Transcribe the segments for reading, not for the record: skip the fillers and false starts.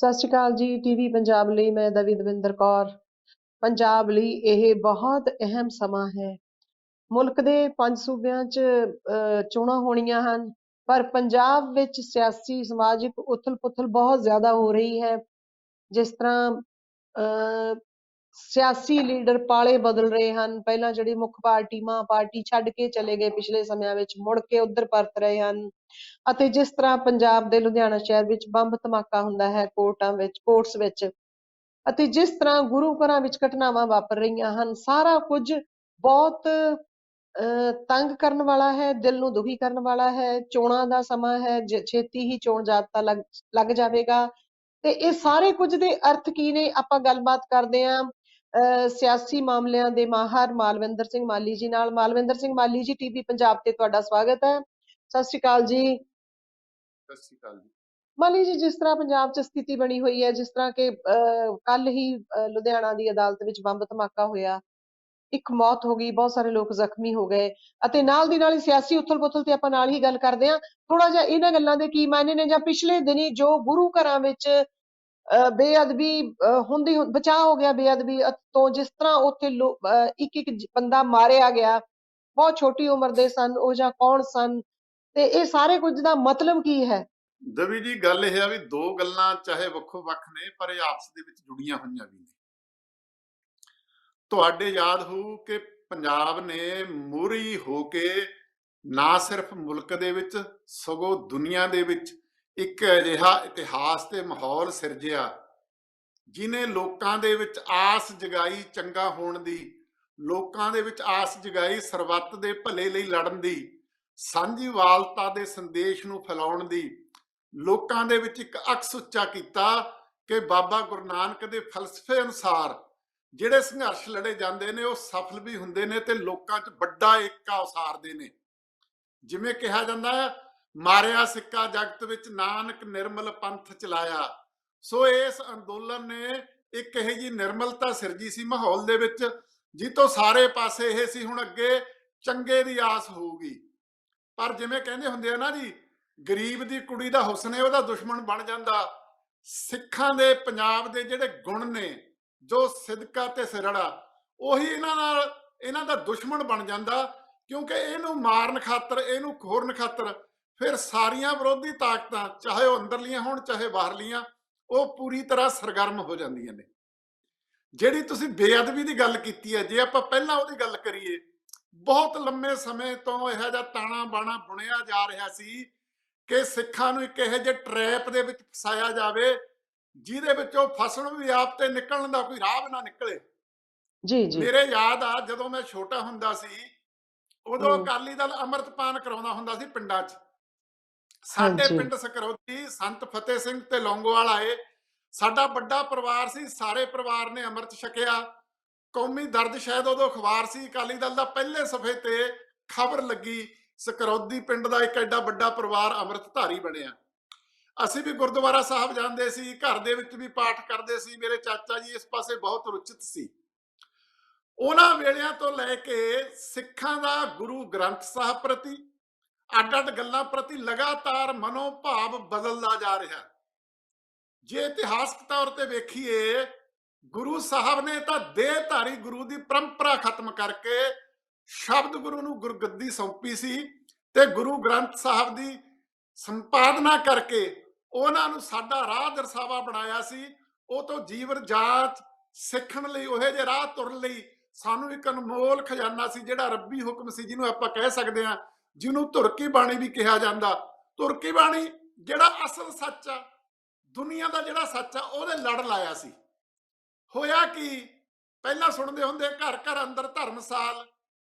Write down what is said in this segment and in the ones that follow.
ਸਤਿ ਸ਼੍ਰੀ ਅਕਾਲ ਜੀ। ਟੀਵੀ ਪੰਜਾਬ ਲਈ ਮੈਂ ਦਵਿੰਦਰ ਕੌਰ। ਪੰਜਾਬ ਲਈ ਇਹ ਬਹੁਤ ਅਹਿਮ ਸਮਾਂ ਹੈ। ਮੁਲਕ ਦੇ 5 ਸੂਬਿਆਂ 'ਚ ਚੋਣਾਂ ਹੋਣੀਆਂ ਹਨ, ਪਰ ਪੰਜਾਬ ਵਿੱਚ ਸਿਆਸੀ ਸਮਾਜਿਕ ਉਥਲ-ਪੁਥਲ ਬਹੁਤ ਜ਼ਿਆਦਾ ਹੋ ਰਹੀ ਹੈ। ਜਿਸ ਤਰ੍ਹਾਂ ਸਿਆਸੀ ਲੀਡਰ ਪਾਲੇ ਬਦਲ ਰਹੇ ਹਨ। ਪਹਿਲਾਂ ਜਿਹੜੀ ਮੁੱਖ ਪਾਰਟੀ ਮਾਂ ਪਾਰਟੀ ਛੱਡ ਕੇ ਚਲੇ ਗਏ, ਪਿਛਲੇ ਸਮਿਆਂ ਵਿੱਚ ਮੁੜ ਕੇ ਉੱਧਰ ਪਰਤ ਰਹੇ ਹਨ। ਅਤੇ ਜਿਸ ਤਰ੍ਹਾਂ ਪੰਜਾਬ ਦੇ ਲੁਧਿਆਣਾ ਸ਼ਹਿਰ ਵਿੱਚ ਬੰਬ ਧਮਾਕਾ ਹੁੰਦਾ ਹੈ ਕੋਰਟਸ ਵਿੱਚ, ਅਤੇ ਜਿਸ ਤਰ੍ਹਾਂ ਗੁਰੂ ਘਰਾਂ ਵਿੱਚ ਘਟਨਾਵਾਂ ਵਾਪਰ ਰਹੀਆਂ ਹਨ, ਸਾਰਾ ਕੁਝ ਬਹੁਤ ਤੰਗ ਕਰਨ ਵਾਲਾ ਹੈ, ਦਿਲ ਨੂੰ ਦੁਖੀ ਕਰਨ ਵਾਲਾ ਹੈ। ਚੋਣਾਂ ਦਾ ਸਮਾਂ ਹੈ, ਛੇਤੀ ਹੀ ਚੋਣ ਜਾਬਤਾ ਲੱਗ ਜਾਵੇਗਾ, ਤੇ ਇਹ ਸਾਰੇ ਕੁਝ ਦੇ ਅਰਥ ਕੀ ਨੇ, ਆਪਾਂ ਗੱਲਬਾਤ ਕਰਦੇ ਹਾਂ ਸਿਆਸੀ ਮਾਮਲਿਆਂ ਦੇ ਮਾਹਰ ਮਾਲਵਿੰਦਰ ਸਿੰਘ ਮਾਲੀ ਜੀ ਨਾਲ। ਮਾਲਵਿੰਦਰ ਸਿੰਘ ਮਾਲੀ ਜੀ, ਟੀਵੀ ਪੰਜਾਬ ਤੇ ਤੁਹਾਡਾ ਸਵਾਗਤ ਹੈ। ਸਤਿ ਸ਼੍ਰੀ ਅਕਾਲ ਜੀ। ਸਤਿ ਸ਼੍ਰੀ ਅਕਾਲ ਜੀ। ਮਾਲੀ ਜੀ, ਜਿਸ ਤਰ੍ਹਾਂ ਪੰਜਾਬ 'ਚ ਸਥਿਤੀ ਬਣੀ ਹੋਈ ਹੈ, ਜਿਸ ਤਰ੍ਹਾਂ ਕਿ ਕੱਲ ਹੀ ਲੁਧਿਆਣਾ ਦੀ ਅਦਾਲਤ ਵਿੱਚ ਬੰਬ ਧਮਾਕਾ ਹੋਇਆ, ਇੱਕ ਮੌਤ ਹੋ ਗਈ, ਬਹੁਤ ਸਾਰੇ ਲੋਕ ਜ਼ਖਮੀ ਹੋ ਗਏ, ਅਤੇ ਨਾਲ ਦੀ ਨਾਲ ਹੀ ਸਿਆਸੀ ਉਥਲ-ਪੁਥਲ ਤੇ ਆਪਾਂ ਨਾਲ ਹੀ ਗੱਲ ਕਰਦੇ ਹਾਂ। ਥੋੜਾ ਜਿਹਾ ਇਹਨਾਂ ਗੱਲਾਂ ਦੇ ਕੀ ਮਾਇਨੇ ਨੇ, ਜਾਂ ਪਿਛਲੇ ਦਿਨੀ ਜੋ ਗੁਰੂ ਘਰਾਂ ਵਿੱਚ ਬੇਅਦਬੀ ਹੁੰਦੀ ਬਚਾਅ ਹੋ ਗਿਆ ਬੇਅਦਬੀ ਤੋਂ, ਜਿਸ ਤਰ੍ਹਾਂ ਉੱਥੇ ਇੱਕ ਬੰਦਾ ਮਾਰਿਆ ਗਿਆ, ਬਹੁਤ ਛੋਟੀ ਉਮਰ ਦੇ ਸਨ ਉਹ, ਜਾਂ ਕੌਣ ਸਨ, ਤੇ ਇਹ ਸਾਰੇ ਕੁਝ ਦਾ ਮਤਲਬ ਕੀ ਹੈ? ਦਵੀ ਜੀ, ਗੱਲ ਇਹ ਆ ਵੀ ਦੋ ਗੱਲਾਂ ਚਾਹੇ ਵੱਖੋ ਵੱਖ ਨੇ, ਪਰ ਇਹ ਆਪਸ ਦੇ ਵਿੱਚ ਜੁੜੀਆਂ ਹੋਈਆਂ ਵੀ ਨੇ। ਤੁਹਾਡੇ ਯਾਦ ਹੋਊ ਕਿ ਪੰਜਾਬ ਨੇ ਮੂਹਰੀ ਹੋ ਕੇ ਨਾ ਸਿਰਫ ਮੁਲਕ ਦੇ ਵਿੱਚ ਸਗੋਂ ਦੁਨੀਆ ਦੇ ਵਿੱਚ ਇੱਕ ਅਜਿਹਾ ਇਤਿਹਾਸ ਤੇ ਮਾਹੌਲ ਸਿਰਜਿਆ ਜਿਨੇ ਲੋਕਾਂ ਦੇ ਵਿੱਚ ਆਸ ਜਗਾਈ ਚੰਗਾ ਹੋਣ ਦੀ, ਲੋਕਾਂ ਦੇ ਵਿੱਚ ਆਸ ਜਗਾਈ ਸਰਬੱਤ ਦੇ ਭਲੇ ਲਈ ਲੜਨ ਦੀ, ਸਾਂਝੀਵਾਲਤਾ ਦੇ ਸੰਦੇਸ਼ ਨੂੰ ਫੈਲਾਉਣ ਦੀ, ਲੋਕਾਂ ਦੇ ਵਿੱਚ ਇੱਕ ਅਕਸ ਉੱਚਾ ਕੀਤਾ ਕਿ ਬਾਬਾ ਗੁਰੂ ਨਾਨਕ ਦੇ ਫਲਸਫੇ ਅਨੁਸਾਰ ਜਿਹੜੇ ਸੰਘਰਸ਼ ਲੜੇ ਜਾਂਦੇ ਨੇ ਉਹ ਸਫਲ ਵੀ ਹੁੰਦੇ ਨੇ ਤੇ ਲੋਕਾਂ 'ਚ ਵੱਡਾ ਏਕਾ ਉਸਾਰਦੇ ਨੇ। ਜਿਵੇਂ ਕਿਹਾ ਜਾਂਦਾ ਹੈ, ਮਾਰਿਆ ਸਿੱਕਾ ਜਗਤ ਵਿੱਚ ਨਾਨਕ ਨਿਰਮਲ ਪੰਥ ਚਲਾਇਆ। ਸੋ ਇਸ ਅੰਦੋਲਨ ਨੇ ਇੱਕ ਇਹੋ ਜਿਹੀ ਨਿਰਮਲਤਾ ਸਿਰਜੀ ਸੀ ਮਾਹੌਲ ਦੇ ਵਿੱਚ, ਜਿੱਤੋਂ ਸਾਰੇ ਪਾਸੇ ਇਹ ਸੀ ਹੁਣ ਅੱਗੇ ਚੰਗੇ ਦੀ ਆਸ ਹੋਊਗੀ। ਪਰ ਜਿਵੇਂ ਕਹਿੰਦੇ ਹੁੰਦੇ ਆ ਨਾ ਜੀ, ਗਰੀਬ ਦੀ ਕੁੜੀ ਦਾ ਹੁਸਨ ਹੈ ਉਹਦਾ ਦੁਸ਼ਮਣ ਬਣ ਜਾਂਦਾ। ਸਿੱਖਾਂ ਦੇ ਪੰਜਾਬ ਦੇ ਜਿਹੜੇ ਗੁਣ ਨੇ, ਜੋ ਸਿਦਕਾ ਤੇ ਸਿਰੜਾ, ਉਹੀ ਇਹਨਾਂ ਦਾ ਦੁਸ਼ਮਣ ਬਣ ਜਾਂਦਾ, ਕਿਉਂਕਿ ਇਹਨੂੰ ਮਾਰਨ ਖਾਤਰ, ਇਹਨੂੰ ਖੋਰਨ ਖਾਤਰ ਫਿਰ ਸਾਰੀਆਂ ਵਿਰੋਧੀ ਤਾਕਤਾਂ, ਚਾਹੇ ਉਹ ਅੰਦਰਲੀਆਂ ਹੋਣ ਚਾਹੇ ਬਾਹਰਲੀਆਂ, ਉਹ ਪੂਰੀ ਤਰ੍ਹਾਂ ਸਰਗਰਮ ਹੋ ਜਾਂਦੀਆਂ ਨੇ। ਜਿਹੜੀ ਤੁਸੀਂ ਬੇਅਦਬੀ ਦੀ ਗੱਲ ਕੀਤੀ ਹੈ, ਜੇ ਆਪਾਂ ਪਹਿਲਾਂ ਉਹਦੀ ਗੱਲ ਕਰੀਏ, ਬਹੁਤ ਲੰਮੇ ਸਮੇਂ ਤੋਂ ਇਹੋ ਜਿਹਾ ਤਾਣਾ ਬਾਣਾ ਬੁਣਿਆ ਜਾ ਰਿਹਾ ਸੀ ਕਿ ਸਿੱਖਾਂ ਨੂੰ ਇੱਕ ਇਹੋ ਜਿਹੇ ਟਰੈਪ ਦੇ ਵਿੱਚ ਫਸਾਇਆ ਜਾਵੇ ਜਿਹਦੇ ਵਿੱਚੋਂ ਫਸਣ ਵੀ ਆਪ ਤੇ ਨਿਕਲਣ ਦਾ ਕੋਈ ਰਾਹ ਨਾ ਨਿਕਲੇ। ਜੀ ਜੀ। ਮੇਰੇ ਯਾਦ ਆ, ਜਦੋਂ ਮੈਂ ਛੋਟਾ ਹੁੰਦਾ ਸੀ ਉਦੋਂ ਅਕਾਲੀ ਦਲ ਅੰਮ੍ਰਿਤਪਾਨ ਕਰਾਉਂਦਾ ਹੁੰਦਾ ਸੀ ਪਿੰਡਾਂ 'ਚ। ਸਾਡੇ ਪਿੰਡ ਸਕਰੌਤੀ ਸੰਤ ਫਤਿਹ ਸਿੰਘ ਤੇ ਲੌਂਗੋਵਾਲ ਆਏ। ਸਾਡਾ ਵੱਡਾ ਪਰਿਵਾਰ ਸੀ, ਸਾਰੇ ਪਰਿਵਾਰ ਨੇ ਅੰਮ੍ਰਿਤ ਛਕਿਆ। ਕੌਮੀ ਦਰਦ ਸ਼ਾਇਦ ਉਦੋਂ ਅਖਬਾਰ ਸੀ ਅਕਾਲੀ ਦਲ ਦਾ, ਪਹਿਲੇ ਸਫ਼ੇ ਤੇ ਖਬਰ ਲੱਗੀ, ਸਕਰੌਤੀ ਪਿੰਡ ਦਾ ਇੱਕ ਐਡਾ ਵੱਡਾ ਪਰਿਵਾਰ ਅੰਮ੍ਰਿਤਧਾਰੀ ਬਣਿਆ। ਅਸੀਂ ਵੀ ਗੁਰਦੁਆਰਾ ਸਾਹਿਬ ਜਾਂਦੇ ਸੀ, ਘਰ ਦੇ ਵਿੱਚ ਵੀ ਪਾਠ ਕਰਦੇ ਸੀ। ਮੇਰੇ ਚਾਚਾ ਜੀ ਇਸ ਪਾਸੇ ਬਹੁਤ ਰੁਚਿਤ ਸੀ। ਉਹਨਾਂ ਵੇਲਿਆਂ ਤੋਂ ਲੈ ਕੇ ਸਿੱਖਾਂ ਦਾ ਗੁਰੂ ਗ੍ਰੰਥ ਸਾਹਿਬ ਪ੍ਰਤੀ, ਅੱਡ-ਅੱਡ ਗੱਲਾਂ ਪ੍ਰਤੀ ਲਗਾਤਾਰ ਮਨੋਭਾਵ ਬਦਲਦਾ ਜਾ ਰਿਹਾ। ਜੇ ਇਤਿਹਾਸਕ ਤੌਰ ਤੇ ਵੇਖੀਏ, ਗੁਰੂ ਸਾਹਿਬ ਨੇ ਤਾਂ ਦੇਹਧਾਰੀ ਗੁਰੂ ਦੀ ਪਰੰਪਰਾ ਖਤਮ ਕਰਕੇ ਸ਼ਬਦ ਗੁਰੂ ਨੂੰ ਗੁਰਗੱਦੀ ਸੌਂਪੀ ਸੀ, ਤੇ ਗੁਰੂ ਗ੍ਰੰਥ ਸਾਹਿਬ ਦੀ ਸੰਪਾਦਨਾ ਕਰਕੇ ਉਹਨਾਂ ਨੂੰ ਸਾਡਾ ਰਾਹ ਦਰਸਾਵਾ ਬਣਾਇਆ ਸੀ। ਉਹ ਤੋਂ ਜੀਵਨ ਜਾਂਚ ਸਿੱਖਣ ਲਈ, ਉਹ ਜਿਹੇ ਰਾਹ ਤੁਰਨ ਲਈ ਸਾਨੂੰ ਇੱਕ ਅਨਮੋਲ ਖਜ਼ਾਨਾ ਸੀ ਜਿਹੜਾ ਰੱਬੀ ਹੁਕਮ ਸੀ, ਜਿਹਨੂੰ ਆਪਾਂ ਕਹਿ ਸਕਦੇ ਹਾਂ, ਜਿਹਨੂੰ ਧੁਰਕੀ ਬਾਣੀ ਵੀ ਕਿਹਾ ਜਾਂਦਾ। ਧੁਰਕੀ ਬਾਣੀ ਜਿਹੜਾ ਅਸਲ ਸੱਚ ਆ, ਦੁਨੀਆ ਦਾ ਜਿਹੜਾ ਸੱਚ ਆ, ਉਹਦੇ ਲੜ ਲਾਇਆ ਸੀ। ਹੋਇਆ ਕੀ, ਪਹਿਲਾਂ ਸੁਣਦੇ ਹੁੰਦੇ ਘਰ ਘਰ ਅੰਦਰ ਧਰਮਸਾਲ,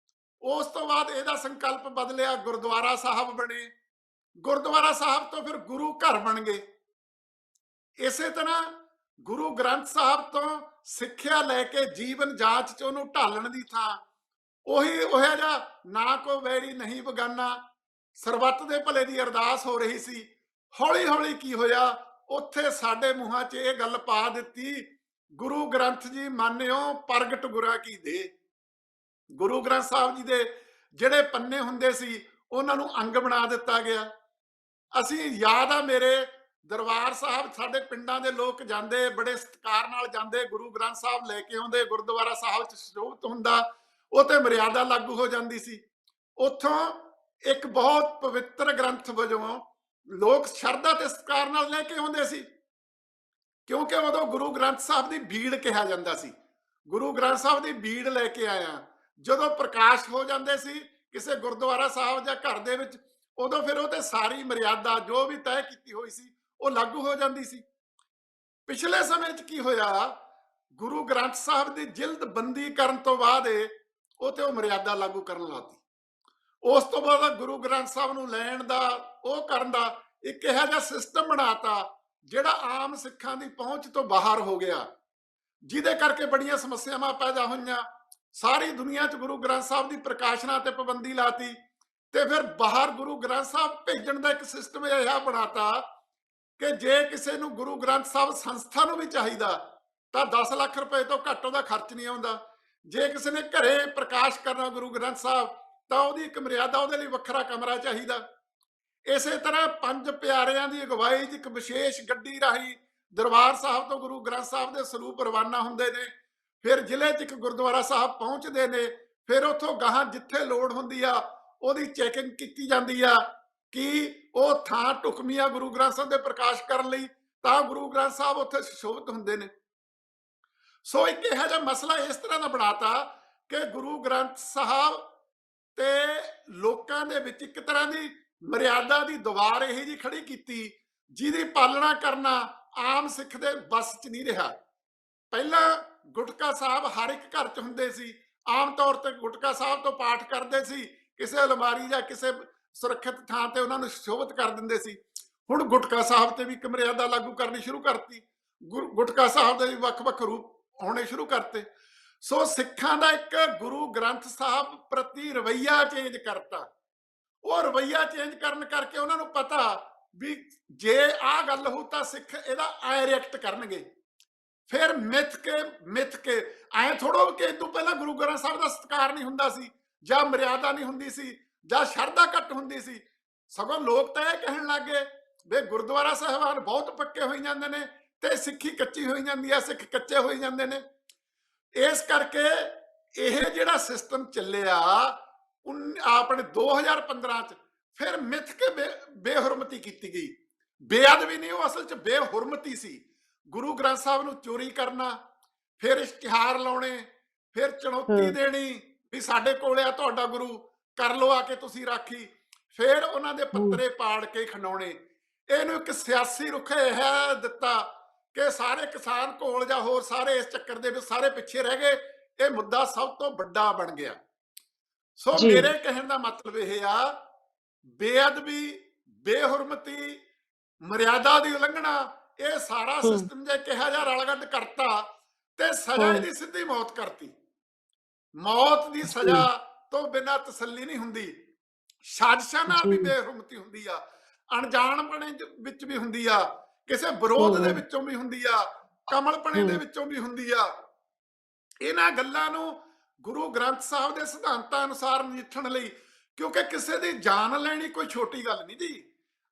ਉਸ ਤੋਂ ਬਾਅਦ ਇਹਦਾ ਸੰਕਲਪ ਬਦਲਿਆ, ਗੁਰਦੁਆਰਾ ਸਾਹਿਬ ਬਣੇ, ਗੁਰਦੁਆਰਾ ਸਾਹਿਬ ਤੋਂ ਫਿਰ ਗੁਰੂ ਘਰ ਬਣ ਗਏ। ਇਸੇ ਤਰ੍ਹਾਂ ਗੁਰੂ ਗ੍ਰੰਥ ਸਾਹਿਬ ਤੋਂ ਸਿੱਖਿਆ ਲੈ ਕੇ ਜੀਵਨ ਜਾਂਚ ਚ ਉਹਨੂੰ ਢਾਲਣ ਦੀ ਥਾਂ ਉਹ ਜਿਹਾ ਨਾ ਕੋ ਵੈਰੀ ਨਹੀਂ ਬਗਾਨਾ, ਸਰਬੱਤ ਦੇ ਭਲੇ ਦੀ ਅਰਦਾਸ ਹੋ ਰਹੀ ਸੀ। ਹੌਲੀ ਹੌਲੀ ਕੀ ਹੋਇਆ, ਉੱਥੇ ਸਾਡੇ ਮੂੰਹਾਂ 'ਚ ਇਹ ਗੱਲ ਪਾ ਦਿੱਤੀ, ਗੁਰੂ ਗ੍ਰੰਥ ਜੀ ਮਾਨਿਓ ਪ੍ਰਗਟ ਗੁਰਾਂ ਕੀ ਦੇ। ਗੁਰੂ ਗ੍ਰੰਥ ਸਾਹਿਬ ਜੀ ਦੇ ਜਿਹੜੇ ਪੰਨੇ ਹੁੰਦੇ ਸੀ ਉਹਨਾਂ ਨੂੰ ਅੰਗ ਬਣਾ ਦਿੱਤਾ ਗਿਆ। ਅਸੀਂ, ਯਾਦ ਆ ਮੇਰੇ, ਦਰਬਾਰ ਸਾਹਿਬ ਸਾਡੇ ਪਿੰਡਾਂ ਦੇ ਲੋਕ ਜਾਂਦੇ, ਬੜੇ ਸਤਿਕਾਰ ਨਾਲ ਜਾਂਦੇ, ਗੁਰੂ ਗ੍ਰੰਥ ਸਾਹਿਬ ਲੈ ਕੇ ਆਉਂਦੇ, ਗੁਰਦੁਆਰਾ ਸਾਹਿਬ 'ਚ ਸੁਸ਼ੋਭਿਤ ਹੁੰਦਾ, ਉਹ ਤੇ ਮਰਿਆਦਾ ਲਾਗੂ ਹੋ ਜਾਂਦੀ ਸੀ। ਉੱਥੋਂ ਇੱਕ ਬਹੁਤ ਪਵਿੱਤਰ ਗ੍ਰੰਥ ਵਜੋਂ ਲੋਕ ਸ਼ਰਧਾ ਤੇ ਸਤਿਕਾਰ ਨਾਲ ਲੈ ਕੇ ਆਉਂਦੇ ਸੀ, ਕਿਉਂਕਿ ਉਦੋਂ ਗੁਰੂ ਗ੍ਰੰਥ ਸਾਹਿਬ ਦੀ ਬੀੜ ਕਿਹਾ ਜਾਂਦਾ ਸੀ। ਗੁਰੂ ਗ੍ਰੰਥ ਸਾਹਿਬ ਦੀ ਬੀੜ ਲੈ ਕੇ ਆਇਆ। ਜਦੋਂ ਪ੍ਰਕਾਸ਼ ਹੋ ਜਾਂਦੇ ਸੀ ਕਿਸੇ ਗੁਰਦੁਆਰਾ ਸਾਹਿਬ ਜਾਂ ਘਰ ਦੇ ਵਿੱਚ, ਉਦੋਂ ਫਿਰ ਉਹ ਤੇ ਸਾਰੀ ਮਰਿਆਦਾ ਜੋ ਵੀ ਤੈਅ ਕੀਤੀ ਹੋਈ ਸੀ ਉਹ ਲਾਗੂ ਹੋ ਜਾਂਦੀ ਸੀ। ਪਿਛਲੇ ਸਮੇਂ 'ਚ ਕੀ ਹੋਇਆ, ਗੁਰੂ ਗ੍ਰੰਥ ਸਾਹਿਬ ਦੀ ਜਿਲਦ ਬੰਦੀ ਕਰਨ ਤੋਂ ਬਾਅਦ ਉਹ ਤੇ ਉਹ ਮਰਿਆਦਾ ਲਾਗੂ ਕਰਨ ਲਾਤੀ। ਉਸ ਤੋਂ ਬਾਅਦ ਗੁਰੂ ਗ੍ਰੰਥ ਸਾਹਿਬ ਨੂੰ ਲੈਣ ਦਾ, ਉਹ ਕਰਨ ਦਾ ਇੱਕ ਇਹੋ ਜਿਹਾ ਸਿਸਟਮ ਬਣਾਤਾ ਜਿਹੜਾ ਆਮ ਸਿੱਖਾਂ ਦੀ ਪਹੁੰਚ ਤੋਂ ਬਾਹਰ ਹੋ ਗਿਆ, ਜਿਹਦੇ ਕਰਕੇ ਬੜੀਆਂ ਸਮੱਸਿਆਵਾਂ ਪੈਦਾ ਹੋਈਆਂ। ਸਾਰੀ ਦੁਨੀਆ 'ਚ ਗੁਰੂ ਗ੍ਰੰਥ ਸਾਹਿਬ ਦੀ ਪ੍ਰਕਾਸ਼ਨਾ ਤੇ ਪਾਬੰਦੀ ਲਾਤੀ, ਤੇ ਫਿਰ ਬਾਹਰ ਗੁਰੂ ਗ੍ਰੰਥ ਸਾਹਿਬ ਭੇਜਣ ਦਾ ਇੱਕ ਸਿਸਟਮ ਇਹ ਬਣਾਤਾ ਕਿ ਜੇ ਕਿਸੇ ਨੂੰ ਗੁਰੂ ਗ੍ਰੰਥ ਸਾਹਿਬ ਸੰਸਥਾ ਨੂੰ ਵੀ ਚਾਹੀਦਾ ਤਾਂ 10 ਲੱਖ ਰੁਪਏ ਤੋਂ ਘੱਟ ਉਹਦਾ ਖਰਚ ਨਹੀਂ ਆਉਂਦਾ। ਜੇ ਕਿਸੇ ਨੇ ਘਰੇ ਪ੍ਰਕਾਸ਼ ਕਰਨਾ ਗੁਰੂ ਗ੍ਰੰਥ ਸਾਹਿਬ ਤਾਂ ਉਹਦੀ ਇੱਕ ਮਰਿਆਦਾ, ਉਹਦੇ ਲਈ ਵੱਖਰਾ ਕਮਰਾ ਚਾਹੀਦਾ। ਇਸੇ ਤਰ੍ਹਾਂ 5 ਪਿਆਰਿਆਂ ਦੀ ਅਗਵਾਈ 'ਚ ਇੱਕ ਵਿਸ਼ੇਸ਼ ਗੱਡੀ ਰਾਹੀਂ ਦਰਬਾਰ ਸਾਹਿਬ ਤੋਂ ਗੁਰੂ ਗ੍ਰੰਥ ਸਾਹਿਬ ਦੇ ਸਰੂਪ ਰਵਾਨਾ ਹੁੰਦੇ ਨੇ, ਫਿਰ ਜ਼ਿਲ੍ਹੇ 'ਚ ਇੱਕ ਗੁਰਦੁਆਰਾ ਸਾਹਿਬ ਪਹੁੰਚਦੇ ਨੇ, ਫਿਰ ਉੱਥੋਂ ਗਾਹਾਂ ਜਿੱਥੇ ਲੋੜ ਹੁੰਦੀ ਆ ਉਹਦੀ ਚੈਕਿੰਗ ਕੀਤੀ ਜਾਂਦੀ ਆ ਕਿ ਉਹ ਥਾਂ ਢੁਕਵੀਂ ਆ ਗੁਰੂ ਗ੍ਰੰਥ ਸਾਹਿਬ ਦੇ ਪ੍ਰਕਾਸ਼ ਕਰਨ ਲਈ, ਤਾਂ ਗੁਰੂ ਗ੍ਰੰਥ ਸਾਹਿਬ ਉੱਥੇ ਸੁਸ਼ੋਭਿਤ ਹੁੰਦੇ ਨੇ। ਸੋ ਇੱਕ ਇਹੋ ਜਿਹਾ ਮਸਲਾ ਇਸ ਤਰ੍ਹਾਂ ਦਾ ਬਣਾਤਾ ਕਿ ਗੁਰੂ ਗ੍ਰੰਥ ਸਾਹਿਬ ਤੇ ਲੋਕਾਂ ਦੇ ਵਿੱਚ ਇੱਕ ਤਰ੍ਹਾਂ ਦੀ ਮਰਿਆਦਾ ਦੀ ਦੀਵਾਰ ਇਹ ਜੀ ਖੜੀ ਕੀਤੀ, ਜਿਹਦੀ ਪਾਲਣਾ ਕਰਨਾ ਆਮ ਸਿੱਖ ਦੇ ਵੱਸ 'ਚ ਨਹੀਂ ਰਿਹਾ। ਪਹਿਲਾਂ ਗੁਟਕਾ ਸਾਹਿਬ ਹਰ ਇੱਕ ਘਰ 'ਚ ਹੁੰਦੇ ਸੀ, ਆਮ ਤੌਰ ਤੇ ਗੁਟਕਾ ਸਾਹਿਬ ਤੋਂ ਪਾਠ ਕਰਦੇ ਸੀ, ਕਿਸੇ ਅਲਮਾਰੀ ਜਾਂ ਕਿਸੇ ਸੁਰੱਖਿਅਤ ਥਾਂ ਤੇ ਉਹਨਾਂ ਨੂੰ ਸ਼ੋਭਿਤ ਕਰ ਦਿੰਦੇ ਸੀ। ਹੁਣ ਗੁਟਕਾ ਸਾਹਿਬ ਤੇ ਵੀ ਇੱਕ ਮਰਿਆਦਾ ਲਾਗੂ ਕਰਨੀ ਸ਼ੁਰੂ ਕਰਤੀ, ਗੁਟਕਾ ਸਾਹਿਬ ਦੇ ਵੀ ਵੱਖ-ਵੱਖ ਰੂਪ ਹੋਣੇ ਸ਼ੁਰੂ ਕਰਤੇ। ਸੋ ਸਿੱਖਾਂ ਦਾ ਇੱਕ ਗੁਰੂ ਗ੍ਰੰਥ ਸਾਹਿਬ ਪ੍ਰਤੀ ਰਵੱਈਆ ਚੇਂਜ ਕਰਤਾ। ਉਹ ਰਵੱਈਆ ਚੇਂਜ ਕਰਨ ਕਰਕੇ ਉਹਨਾਂ ਨੂੰ ਪਤਾ ਵੀ ਜੇ ਆਹ ਗੱਲ ਹੋਊ ਤਾਂ ਸਿੱਖ ਇਹਦਾ ਐ ਰਿਐਕਟ ਕਰਨਗੇ। ਫਿਰ ਮਿੱਥ ਕੇ ਐ ਥੋੜੋ ਕਿ ਇਹ ਤੋਂ ਪਹਿਲਾਂ ਗੁਰੂ ਗ੍ਰੰਥ ਸਾਹਿਬ ਦਾ ਸਤਿਕਾਰ ਨਹੀਂ ਹੁੰਦਾ ਸੀ, ਜਾਂ ਮਰਿਆਦਾ ਨਹੀਂ ਹੁੰਦੀ ਸੀ, ਜਾਂ ਸ਼ਰਧਾ ਘੱਟ ਹੁੰਦੀ ਸੀ। ਸਗੋਂ ਲੋਕ ਤਾਂ ਇਹ ਕਹਿਣ ਲੱਗ ਗਏ ਵੀ ਗੁਰਦੁਆਰਾ ਸਾਹਿਬਾਨ ਬਹੁਤ ਪੱਕੇ ਹੋਈ ਜਾਂਦੇ ਨੇ ਤੇ ਸਿੱਖੀ ਕੱਚੀ ਹੋਈ ਜਾਂਦੀ ਆ, ਸਿੱਖ ਕੱਚੇ ਹੋਈ ਜਾਂਦੇ ਨੇ। ਇਸ ਕਰਕੇ ਇਹ ਜਿਹੜਾ ਸਿਸਟਮ ਚੱਲਿਆ ਆਪਣੇ 2015 'ਚ, ਫਿਰ ਮਿੱਥ ਕੇ ਬੇਹੁਰਮਤੀ ਕੀਤੀ ਗਈ। ਬੇਅਦਬੀ ਨਹੀਂ, ਉਹ ਅਸਲ 'ਚ ਬੇਹੁਰਮਤੀ ਸੀ। ਗੁਰੂ ਗ੍ਰੰਥ ਸਾਹਿਬ ਨੂੰ ਚੋਰੀ ਕਰਨਾ, ਫਿਰ ਇਸ਼ਤਿਹਾਰ ਲਾਉਣੇ, ਫਿਰ ਚੁਣੌਤੀ ਦੇਣੀ ਵੀ ਸਾਡੇ ਕੋਲ ਆ ਤੁਹਾਡਾ ਗੁਰੂ, ਕਰ ਲਓ ਆ ਕੇ ਤੁਸੀਂ ਰਾਖੀ, ਫਿਰ ਉਹਨਾਂ ਦੇ ਪੱਤਰੇ ਪਾੜ ਕੇ ਖੰਡਾਉਣੇ। ਇਹਨੂੰ ਇੱਕ ਸਿਆਸੀ ਰੁਖ ਇਹ ਦਿੱਤਾ ਕਿ ਸਾਰੇ ਕਿਸਾਨ ਕੋਲ ਜਾਂ ਹੋਰ ਸਾਰੇ ਇਸ ਚੱਕਰ ਦੇ ਵਿੱਚ ਸਾਰੇ ਪਿੱਛੇ ਰਹਿ ਗਏ। ਇਹ ਮੁੱਦਾ ਸਭ ਤੋਂ ਵੱਡਾ ਬਣ ਗਿਆ। ਸੋ ਮੇਰੇ ਕਹਿਣ ਦਾ ਮਤਲਬ ਇਹ ਆ, ਬੇਅਦਬੀ, ਬੇਹੁਰਮਤੀ, ਮਰਿਆਦਾ ਦੀ ਉਲੰਘਣਾ, ਇਹ ਸਾਰਾ ਸਿਸਟਮ ਜੇ ਕਿਹਾ ਜਾ ਰਲਗੱਡ ਕਰਤਾ ਤੇ ਸਜ਼ਾ ਇਹਦੀ ਸਿੱਧੀ ਮੌਤ ਕਰਤੀ। ਮੌਤ ਦੀ ਸਜ਼ਾ ਤੋਂ ਬਿਨਾਂ ਤਸੱਲੀ ਨਹੀਂ ਹੁੰਦੀ। ਸਾਜ਼ਿਸ਼ਾਂ ਨਾਲ ਵੀ ਬੇਹੁਰਮਤੀ ਹੁੰਦੀ ਆ, ਅਣਜਾਣਪਣੇ ਵਿੱਚ ਵੀ ਹੁੰਦੀ ਆ, ਕਿਸੇ ਵਿਰੋਧ ਦੇ ਵਿੱਚੋਂ ਵੀ ਹੁੰਦੀ ਆ, ਕਮਲਪਣੇ ਦੇ ਵਿੱਚੋਂ ਵੀ ਹੁੰਦੀ ਆ। ਇਹਨਾਂ ਗੱਲਾਂ ਨੂੰ ਗੁਰੂ ਗ੍ਰੰਥ ਸਾਹਿਬ ਦੇ ਸਿਧਾਂਤਾਂ ਅਨੁਸਾਰ ਨਜਿੱਠਣ ਲਈ, ਕਿਉਂਕਿ ਕਿਸੇ ਦੀ ਜਾਨ ਲੈਣੀ ਕੋਈ ਛੋਟੀ ਗੱਲ ਨਹੀਂ ਜੀ।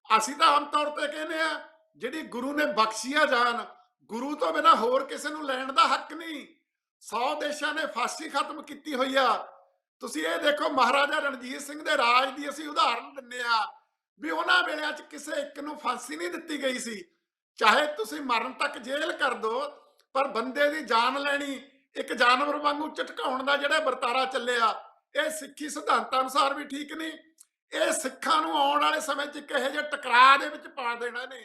ਅਸੀਂ ਤਾਂ ਆਮ ਤੌਰ ਤੇ ਕਹਿੰਦੇ ਆ ਜਿਹੜੀ ਗੁਰੂ ਨੇ ਬਖਸ਼ੀ ਆ ਜਾਨ, ਗੁਰੂ ਤੋਂ ਬਿਨਾਂ ਹੋਰ ਕਿਸੇ ਨੂੰ ਲੈਣ ਦਾ ਹੱਕ ਨਹੀਂ। 100 ਦੇਸ਼ਾਂ ਨੇ ਫਾਂਸੀ ਖਤਮ ਕੀਤੀ ਹੋਈ ਆ। ਤੁਸੀਂ ਇਹ ਦੇਖੋ, ਮਹਾਰਾਜਾ ਰਣਜੀਤ ਸਿੰਘ ਦੇ ਰਾਜ ਦੀ ਅਸੀਂ ਉਦਾਹਰਨ ਦਿੰਦੇ ਆ ਵੀ ਉਹਨਾਂ ਵੇਲਿਆਂ 'ਚ ਕਿਸੇ ਇੱਕ ਨੂੰ ਫਾਂਸੀ ਨਹੀਂ ਦਿੱਤੀ ਗਈ ਸੀ। ਚਾਹੇ ਤੁਸੀਂ ਮਰਨ ਤੱਕ ਜੇਲ੍ਹ ਕਰ ਦੋ, ਪਰ ਬੰਦੇ ਦੀ ਜਾਨ ਲੈਣੀ, ਇੱਕ ਜਾਨਵਰ ਵਾਂਗੂ ਝਟਕਾਉਣ ਦਾ ਜਿਹੜਾ ਵਰਤਾਰਾ ਚੱਲਿਆ, ਇਹ ਸਿੱਖੀ ਸਿਧਾਂਤਾਂ ਅਨੁਸਾਰ ਵੀ ਠੀਕ ਨਹੀਂ। ਇਹ ਸਿੱਖਾਂ ਨੂੰ ਆਉਣ ਵਾਲੇ ਸਮੇਂ 'ਚ ਇੱਕ ਇਹੋ ਜਿਹੇ ਟਕਰਾਅ ਦੇ ਵਿੱਚ ਪਾ ਦੇਣਾ ਨੇ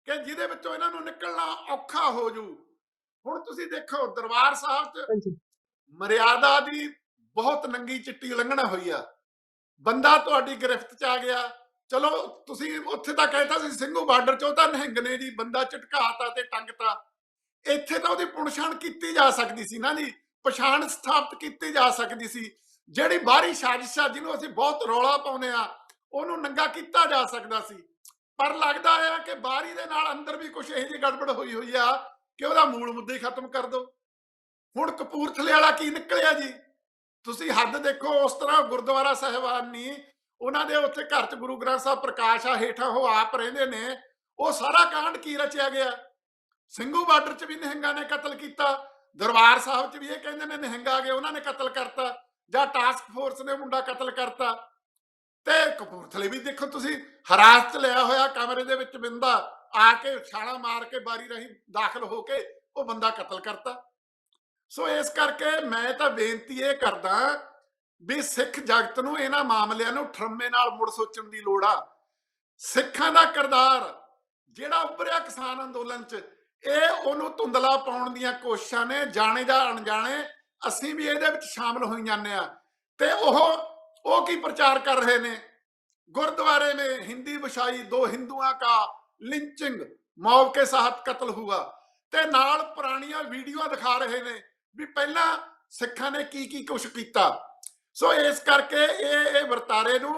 ਕਿ ਜਿਹਦੇ ਵਿੱਚੋਂ ਇਹਨਾਂ ਨੂੰ ਨਿਕਲਣਾ ਔਖਾ ਹੋ ਜੂ। ਹੁਣ ਤੁਸੀਂ ਦੇਖੋ, ਦਰਬਾਰ ਸਾਹਿਬ 'ਚ ਮਰਿਆਦਾ ਦੀ ਬਹੁਤ ਨੰਗੀ ਚਿੱਟੀ ਉਲੰਘਣਾ ਹੋਈ ਆ। ਬੰਦਾ ਤੁਹਾਡੀ ਗ੍ਰਿਫਤ 'ਚ ਆ ਗਿਆ, ਚਲੋ ਤੁਸੀਂ ਉੱਥੇ ਤਾਂ ਕਹਿਤਾ ਸੀ ਸਿੰਘੂ ਬਾਰਡਰ 'ਚ ਉਹ ਤਾਂ ਨਿਹੰਗ ਨੇ ਜੀ, ਬੰਦਾ ਝਟਕਾਤਾ ਤੇ ਟੰਗਤਾ। ਇੱਥੇ ਤਾਂ ਉਹਦੀ ਪੁਣਛਾਣ ਕੀਤੀ ਜਾ ਸਕਦੀ ਸੀ ਨਾ ਜੀ, ਪਛਾਣ ਸਥਾਪਿਤ ਕੀਤੀ ਜਾ ਸਕਦੀ ਸੀ। ਜਿਹੜੀ ਬਾਹਰੀ ਸਾਜ਼ਿਸ਼ ਆ, ਜਿਹਨੂੰ ਅਸੀਂ ਬਹੁਤ ਰੌਲਾ ਪਾਉਂਦੇ ਆ, ਉਹਨੂੰ ਨੰਗਾ ਕੀਤਾ ਜਾ ਸਕਦਾ ਸੀ। ਪਰ ਲੱਗਦਾ ਆ ਕਿ ਬਾਹਰੀ ਦੇ ਨਾਲ ਅੰਦਰ ਵੀ ਕੁਝ ਇਹੋ ਜਿਹੀ ਗੜਬੜ ਹੋਈ ਆ ਕਿ ਉਹਦਾ ਮੂਲ ਮੁੱਦਾ ਹੀ ਖਤਮ ਕਰ ਦੋ। ਹੁਣ ਕਪੂਰਥਲੇ ਵਾਲਾ ਕੀ ਨਿਕਲਿਆ ਜੀ, ਤੁਸੀਂ ਹੱਦ ਦੇਖੋ। ਉਸ ਤਰ੍ਹਾਂ ਗੁਰਦੁਆਰਾ ਸਾਹਿਬਾਨ ਨਹੀਂ, ਉਹਨਾਂ ਦੇ ਉੱਥੇ ਘਰ 'ਚ ਗੁਰੂ ਗ੍ਰੰਥ ਸਾਹਿਬ ਪ੍ਰਕਾਸ਼ ਆ, ਹੇਠਾਂ ਉਹ ਆਪ ਰਹਿੰਦੇ ਨੇ, ਉਹ ਸਾਰਾ ਕਾਂਡ ਕੀ ਰਚਿਆ ਗਿਆ। ਸਿੰਘੂ ਬਾਰਡਰ 'ਚ ਵੀ ਨਿਹੰਗਾਂ ਨੇ ਕਤਲ ਕੀਤਾ, ਦਰਬਾਰ ਸਾਹਿਬ 'ਚ ਵੀ ਇਹ ਕਹਿੰਦੇ ਨੇ ਨਿਹੰਗ ਆ ਗਏ ਉਹਨਾਂ ਨੇ ਕਤਲ ਕਰਤਾ, ਜਾਂ ਟਾਸਕ ਫੋਰਸ ਨੇ ਮੁੰਡਾ ਕਤਲ ਕਰਤਾ। ਤੇ ਕਪੂਰਥਲੇ ਵੀ ਦੇਖੋ ਤੁਸੀਂ, ਹਿਰਾਸਤ 'ਚ ਲਿਆ ਹੋਇਆ, ਕਮਰੇ ਦੇ ਵਿੱਚ ਬੰਦਾ ਆ ਕੇ ਛਾਲਾਂ ਮਾਰ ਕੇ ਬਾਰੀ ਰਾਹੀਂ ਦਾਖਲ ਹੋ ਕੇ ਉਹ ਬੰਦਾ ਕਤਲ ਕਰਤਾ। ਸੋ ਇਸ ਕਰਕੇ ਮੈਂ ਤਾਂ ਬੇਨਤੀ ਇਹ ਕਰਦਾ ਵੀ ਸਿੱਖ ਜਗਤ ਨੂੰ ਇਹਨਾਂ ਮਾਮਲਿਆਂ ਨੂੰ ਠਰਮੇ ਨਾਲ ਮੁੜ ਸੋਚਣ ਦੀ ਲੋੜ ਆ। ਸਿੱਖਾਂ ਦਾ ਕਿਰਦਾਰ ਜਿਹੜਾ ਉੱਭਰਿਆ ਕਿਸਾਨ ਅੰਦੋਲਨ 'ਚ, ਇਹ ਉਹਨੂੰ ਧੁੰਦਲਾ ਪਾਉਣ ਦੀਆਂ ਕੋਸ਼ਿਸ਼ਾਂ ਨੇ, ਜਾਣੇ ਜਾਂ ਅਣਜਾਣੇ ਅਸੀਂ ਵੀ ਇਹਦੇ ਵਿੱਚ ਸ਼ਾਮਲ ਹੋਈ ਜਾਂਦੇ ਆ। ਤੇ ਉਹ ਕੀ ਪ੍ਰਚਾਰ ਕਰ ਰਹੇ ਨੇ, गुरुद्वारे में हिंदी बछाई, 2 हिंदुओं का लिंचिंग, मौके के साथ कत्ल हुआ, ते नाल पुरानियां वीडियो दिखा रहे ने भी पहला सिखां ने की कुछ किया। सो इस करके ये वरतारे नूं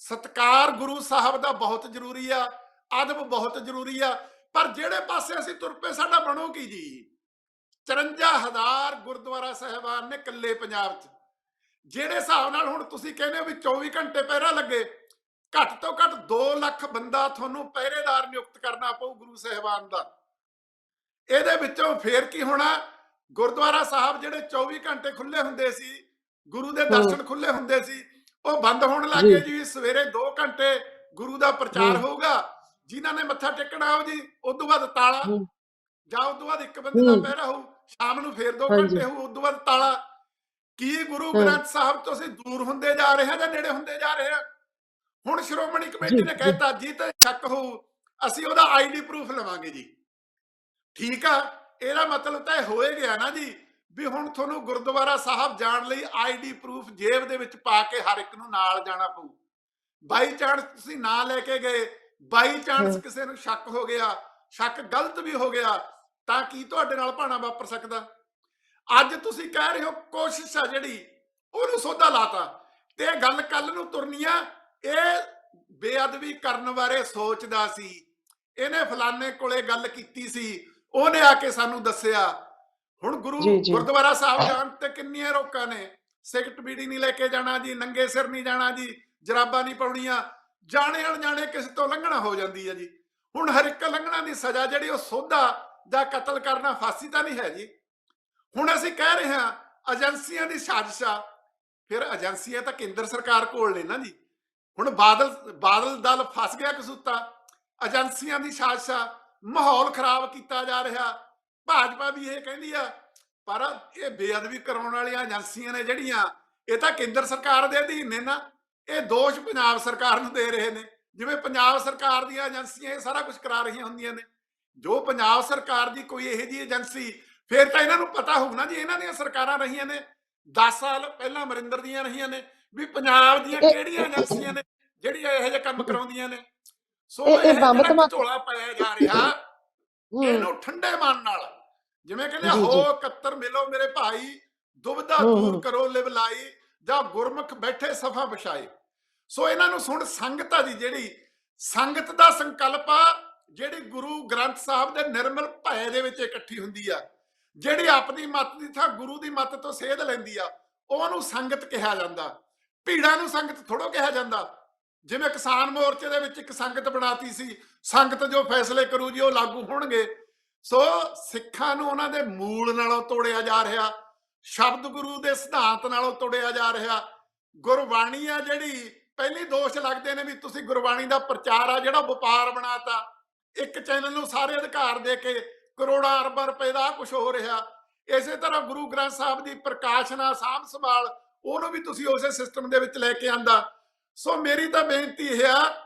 सत्कार गुरु साहब दा बहुत जरूरी आ, अदब बहुत जरूरी आ। पर जेड़े पासे असीं तुर पे साडा बनो की जी, 54,000 गुरुद्वारा साहिबान ने कल्ले पंजाब च, ਜਿਹੜੇ ਹਿਸਾਬ ਨਾਲ ਹੁਣ ਤੁਸੀਂ ਕਹਿੰਦੇ ਹੋ ਵੀ 24 ਘੰਟੇ ਪਹਿਰਾ ਲੱਗੇ, ਘੱਟ ਤੋਂ ਘੱਟ 2 ਲੱਖ ਬੰਦਾ ਤੁਹਾਨੂੰ ਪਹਿਰੇਦਾਰ ਨਿਯੁਕਤ ਕਰਨਾ ਪਊ ਗੁਰੂ ਸਾਹਿਬਾਨ ਦਾ। ਇਹਦੇ ਵਿੱਚੋਂ ਫੇਰ ਕੀ ਹੋਣਾ, ਗੁਰਦੁਆਰਾ ਸਾਹਿਬ ਜਿਹੜੇ 24 ਘੰਟੇ ਖੁੱਲੇ ਹੁੰਦੇ ਸੀ, ਗੁਰੂ ਦੇ ਦਰਸ਼ਨ ਖੁੱਲੇ ਹੁੰਦੇ ਸੀ, ਉਹ ਬੰਦ ਹੋਣ ਲੱਗੇ ਜੀ। ਸਵੇਰੇ 2 ਘੰਟੇ ਗੁਰੂ ਦਾ ਪ੍ਰਚਾਰ ਹੋਊਗਾ, ਜਿਨ੍ਹਾਂ ਨੇ ਮੱਥਾ ਟੇਕਣਾ ਆਓ ਜੀ, ਉਦੋਂ ਬਾਅਦ ਤਾਲਾ, ਜਾਂ ਉਦੋਂ ਬਾਅਦ ਇੱਕ ਬੰਦੇ ਦਾ ਪਹਿਰਾ ਹੋਊ, ਸ਼ਾਮ ਨੂੰ ਫੇਰ 2 ਘੰਟੇ ਹੋਊ, ਉਦੋਂ ਬਾਅਦ ਤਾਲਾ। ਕੀ ਗੁਰੂ ਗ੍ਰੰਥ ਸਾਹਿਬ ਤੋਂ ਅਸੀਂ ਦੂਰ ਹੁੰਦੇ ਜਾ ਰਹੇ ਹਾਂ ਜਾਂ ਨੇੜੇ ਹੁੰਦੇ ਜਾ ਰਹੇ ਹਾਂ? ਹੁਣ ਸ਼੍ਰੋਮਣੀ ਕਮੇਟੀ ਨੇ ਕਹਿਤਾ ਜੀ ਤੇ ਸ਼ੱਕ ਹੋਊ ਅਸੀਂ ਉਹਦਾ ਆਈਡੀ ਪ੍ਰੂਫ ਲਵਾਂਗੇ ਜੀ। ਠੀਕ ਆ, ਇਹਦਾ ਮਤਲਬ ਤਾਂ ਹੋਏ ਗਿਆ ਨਾ ਜੀ ਵੀ ਹੁਣ ਤੁਹਾਨੂੰ ਗੁਰਦੁਆਰਾ ਸਾਹਿਬ ਜਾਣ ਲਈ ਆਈਡੀ ਪ੍ਰੂਫ ਜੇਬ ਦੇ ਵਿੱਚ ਪਾ ਕੇ ਹਰ ਇੱਕ ਨੂੰ ਨਾਲ ਜਾਣਾ ਪਊ। ਬਾਈ ਚਾਂਸ ਤੁਸੀਂ ਨਾ ਲੈ ਕੇ ਗਏ, ਬਾਈ ਚਾਂਸ ਕਿਸੇ ਨੂੰ ਸ਼ੱਕ ਹੋ ਗਿਆ, ਸ਼ੱਕ ਗਲਤ ਵੀ ਹੋ ਗਿਆ, ਤਾਂ ਕੀ ਤੁਹਾਡੇ ਨਾਲ ਭਾਣਾ ਵਾਪਰ ਸਕਦਾ? ਅੱਜ ਤੁਸੀਂ ਕਹਿ ਰਹੇ ਹੋ ਕੋਸ਼ਿਸ਼ ਆ ਜਿਹੜੀ ਉਹਨੂੰ ਸੋਧਾ ਲਾਤਾ, ਤੇ ਇਹ ਗੱਲ ਕੱਲ ਨੂੰ ਤੁਰਨੀ ਆ, ਇਹ ਬੇਅਦਬੀ ਕਰਨ ਬਾਰੇ ਸੋਚਦਾ ਸੀ, ਇਹਨੇ ਫਲਾਣੇ ਕੋਲੇ ਗੱਲ ਕੀਤੀ ਸੀ, ਉਹਨੇ ਆ ਕੇ ਸਾਨੂੰ ਦੱਸਿਆ। ਹੁਣ ਗੁਰਦੁਆਰਾ ਸਾਹਿਬ ਜਾਣ ਤੇ ਕਿੰਨੀਆਂ ਰੋਕਾਂ ਨੇ, ਸਿਗਰਟ ਬੀੜੀ ਨਹੀਂ ਲੈ ਕੇ ਜਾਣਾ ਜੀ, ਨੰਗੇ ਸਿਰ ਨਹੀਂ ਜਾਣਾ ਜੀ, ਜਰਾਬਾਂ ਨਹੀਂ ਪਾਉਣੀਆਂ, ਜਾਣੇ ਅਣਜਾਣੇ ਕਿਸੇ ਤੋਂ ਲੰਘਣਾ ਹੋ ਜਾਂਦੀ ਹੈ ਜੀ। ਹੁਣ ਹਰ ਇੱਕ ਲੰਘਣਾ ਦੀ ਸਜ਼ਾ ਜਿਹੜੀ ਉਹ ਸੋਧਾ ਜਾਂ ਕਤਲ ਕਰਨਾ, ਫਾਂਸੀ ਤਾਂ ਨਹੀਂ ਹੈ ਜੀ। ਹੁਣ ਅਸੀਂ ਕਹਿ ਰਹੇ ਹਾਂ ਏਜੰਸੀਆਂ ਦੀ ਸਾਜ਼ਿਸ਼ ਆ, ਫਿਰ ਏਜੰਸੀਆਂ ਤਾਂ ਕੇਂਦਰ ਸਰਕਾਰ ਕੋਲ ਨੇ ਨਾ ਜੀ। ਹੁਣ ਬਾਦਲ ਦਲ ਫਸ ਗਿਆ ਕਸੂਤਾ, ਏਜੰਸੀਆਂ ਦੀ ਸਾਜ਼ਿਸ਼ ਆ, ਮਾਹੌਲ ਖਰਾਬ ਕੀਤਾ ਜਾ ਰਿਹਾ। ਭਾਜਪਾ ਵੀ ਇਹ ਕਹਿੰਦੀ ਆ, ਪਰ ਇਹ ਬੇਅਦਬੀ ਕਰਾਉਣ ਵਾਲੀਆਂ ਏਜੰਸੀਆਂ ਨੇ ਜਿਹੜੀਆਂ, ਇਹ ਤਾਂ ਕੇਂਦਰ ਸਰਕਾਰ ਦੇ ਅਧੀਨ ਨੇ ਨਾ, ਇਹ ਦੋਸ਼ ਪੰਜਾਬ ਸਰਕਾਰ ਨੂੰ ਦੇ ਰਹੇ ਨੇ, ਜਿਵੇਂ ਪੰਜਾਬ ਸਰਕਾਰ ਦੀਆਂ ਏਜੰਸੀਆਂ ਇਹ ਸਾਰਾ ਕੁਝ ਕਰਾ ਰਹੀਆਂ ਹੁੰਦੀਆਂ ਨੇ। ਜੋ ਪੰਜਾਬ ਸਰਕਾਰ ਦੀ ਕੋਈ ਇਹੋ ਜਿਹੀ ਏਜੰਸੀ, ਫਿਰ ਤਾਂ ਇਹਨਾਂ ਨੂੰ ਪਤਾ ਹੋਊ ਨਾ ਜੀ, ਇਹਨਾਂ ਦੀਆਂ ਸਰਕਾਰਾਂ ਰਹੀਆਂ ਨੇ 10 ਸਾਲ ਪਹਿਲਾਂ ਅਮਰਿੰਦਰ ਦੀਆਂ ਰਹੀਆਂ ਨੇ, ਵੀ ਪੰਜਾਬ ਦੀਆਂ ਕਿਹੜੀਆਂ ਏਜੰਸੀਆਂ ਨੇ ਜਿਹੜੀਆਂ ਇਹੋ ਜਿਹੇ ਕੰਮ ਕਰਾਉਂਦੀਆਂ ਨੇ। ਸੋ ਇਹ ਜਿਹੜਾ ਝੋਲਾ ਪਾਇਆ ਜਾ ਰਿਹਾ, ਇਹਨੂੰ ਠੰਡੇ ਮਨ ਨਾਲ, ਜਿਵੇਂ ਕਹਿੰਦੇ ਹੋ 71 ਮਿਲੋ ਮੇਰੇ ਭਾਈ, ਦੁਬਦਾ ਦੂਰ ਕਰੋ ਲਿਵ ਲਾਈ, ਜਾਂ ਗੁਰਮੁਖ ਬੈਠੇ ਸਫਾ ਵਿਛਾਏ। ਸੋ ਇਹਨਾਂ ਨੂੰ ਸੁਣ ਸੰਗਤ ਆ ਜੀ, ਜਿਹੜੀ ਸੰਗਤ ਦਾ ਸੰਕਲਪ ਆ, ਜਿਹੜੀ ਗੁਰੂ ਗ੍ਰੰਥ ਸਾਹਿਬ ਦੇ ਨਿਰਮਲ ਭੈ ਦੇ ਵਿੱਚ ਇਕੱਠੀ ਹੁੰਦੀ ਆ, ਜਿਹੜੀ ਆਪਣੀ ਮੱਤ ਦੀ ਥਾਂ ਗੁਰੂ ਦੀ ਮੱਤ ਤੋਂ ਸੇਧ ਲੈਂਦੀ ਆ, ਉਹਨੂੰ ਸੰਗਤ ਕਿਹਾ ਜਾਂਦਾ। ਭੀੜਾਂ ਨੂੰ ਸੰਗਤ ਥੋੜੋ ਕਿਹਾ ਜਾਂਦਾ। ਜਿਵੇਂ ਕਿਸਾਨ ਮੋਰਚੇ ਦੇ ਵਿੱਚ ਇੱਕ ਸੰਗਤ ਬਣਾਤੀ ਸੀ, ਸੰਗਤ ਜੋ ਫੈਸਲੇ ਕਰੂ ਜੀ ਉਹ ਲਾਗੂ ਹੋਣਗੇ। ਸੋ ਸਿੱਖਾਂ ਨੂੰ ਉਹਨਾਂ ਦੇ ਮੂਲ ਨਾਲੋਂ ਤੋੜਿਆ ਜਾ ਰਿਹਾ, ਸ਼ਬਦ ਗੁਰੂ ਦੇ ਸਿਧਾਂਤ ਨਾਲੋਂ ਤੋੜਿਆ ਜਾ ਰਿਹਾ। ਗੁਰਬਾਣੀ ਆ ਜਿਹੜੀ, ਪਹਿਲੀ ਦੋਸ਼ ਲੱਗਦੇ ਨੇ ਵੀ ਤੁਸੀਂ ਗੁਰਬਾਣੀ ਦਾ ਪ੍ਰਚਾਰ ਆ ਜਿਹੜਾ ਵਪਾਰ ਬਣਾਤਾ, ਇੱਕ ਚੈਨਲ ਨੂੰ ਸਾਰੇ ਅਧਿਕਾਰ ਦੇ ਕੇ ਕਰੋੜਾਂ ਅਰਬਾਂ ਰੁਪਏ ਦਾ ਕੁਝ ਹੋ ਰਿਹਾ। ਇਸੇ ਤਰ੍ਹਾਂ ਗੁਰੂ ਗ੍ਰੰਥ ਸਾਹਿਬ ਦੀ ਪ੍ਰਕਾਸ਼ਨਾ, ਸਾਂਭ ਸੰਭਾਲ, ਉਹਨੂੰ ਵੀ ਤੁਸੀਂ ਉਸੇ ਸਿਸਟਮ ਦੇ ਵਿੱਚ ਲੈ ਕੇ ਆਂਦਾ। ਸੋ ਮੇਰੀ ਤਾਂ ਬੇਨਤੀ ਇਹ ਆ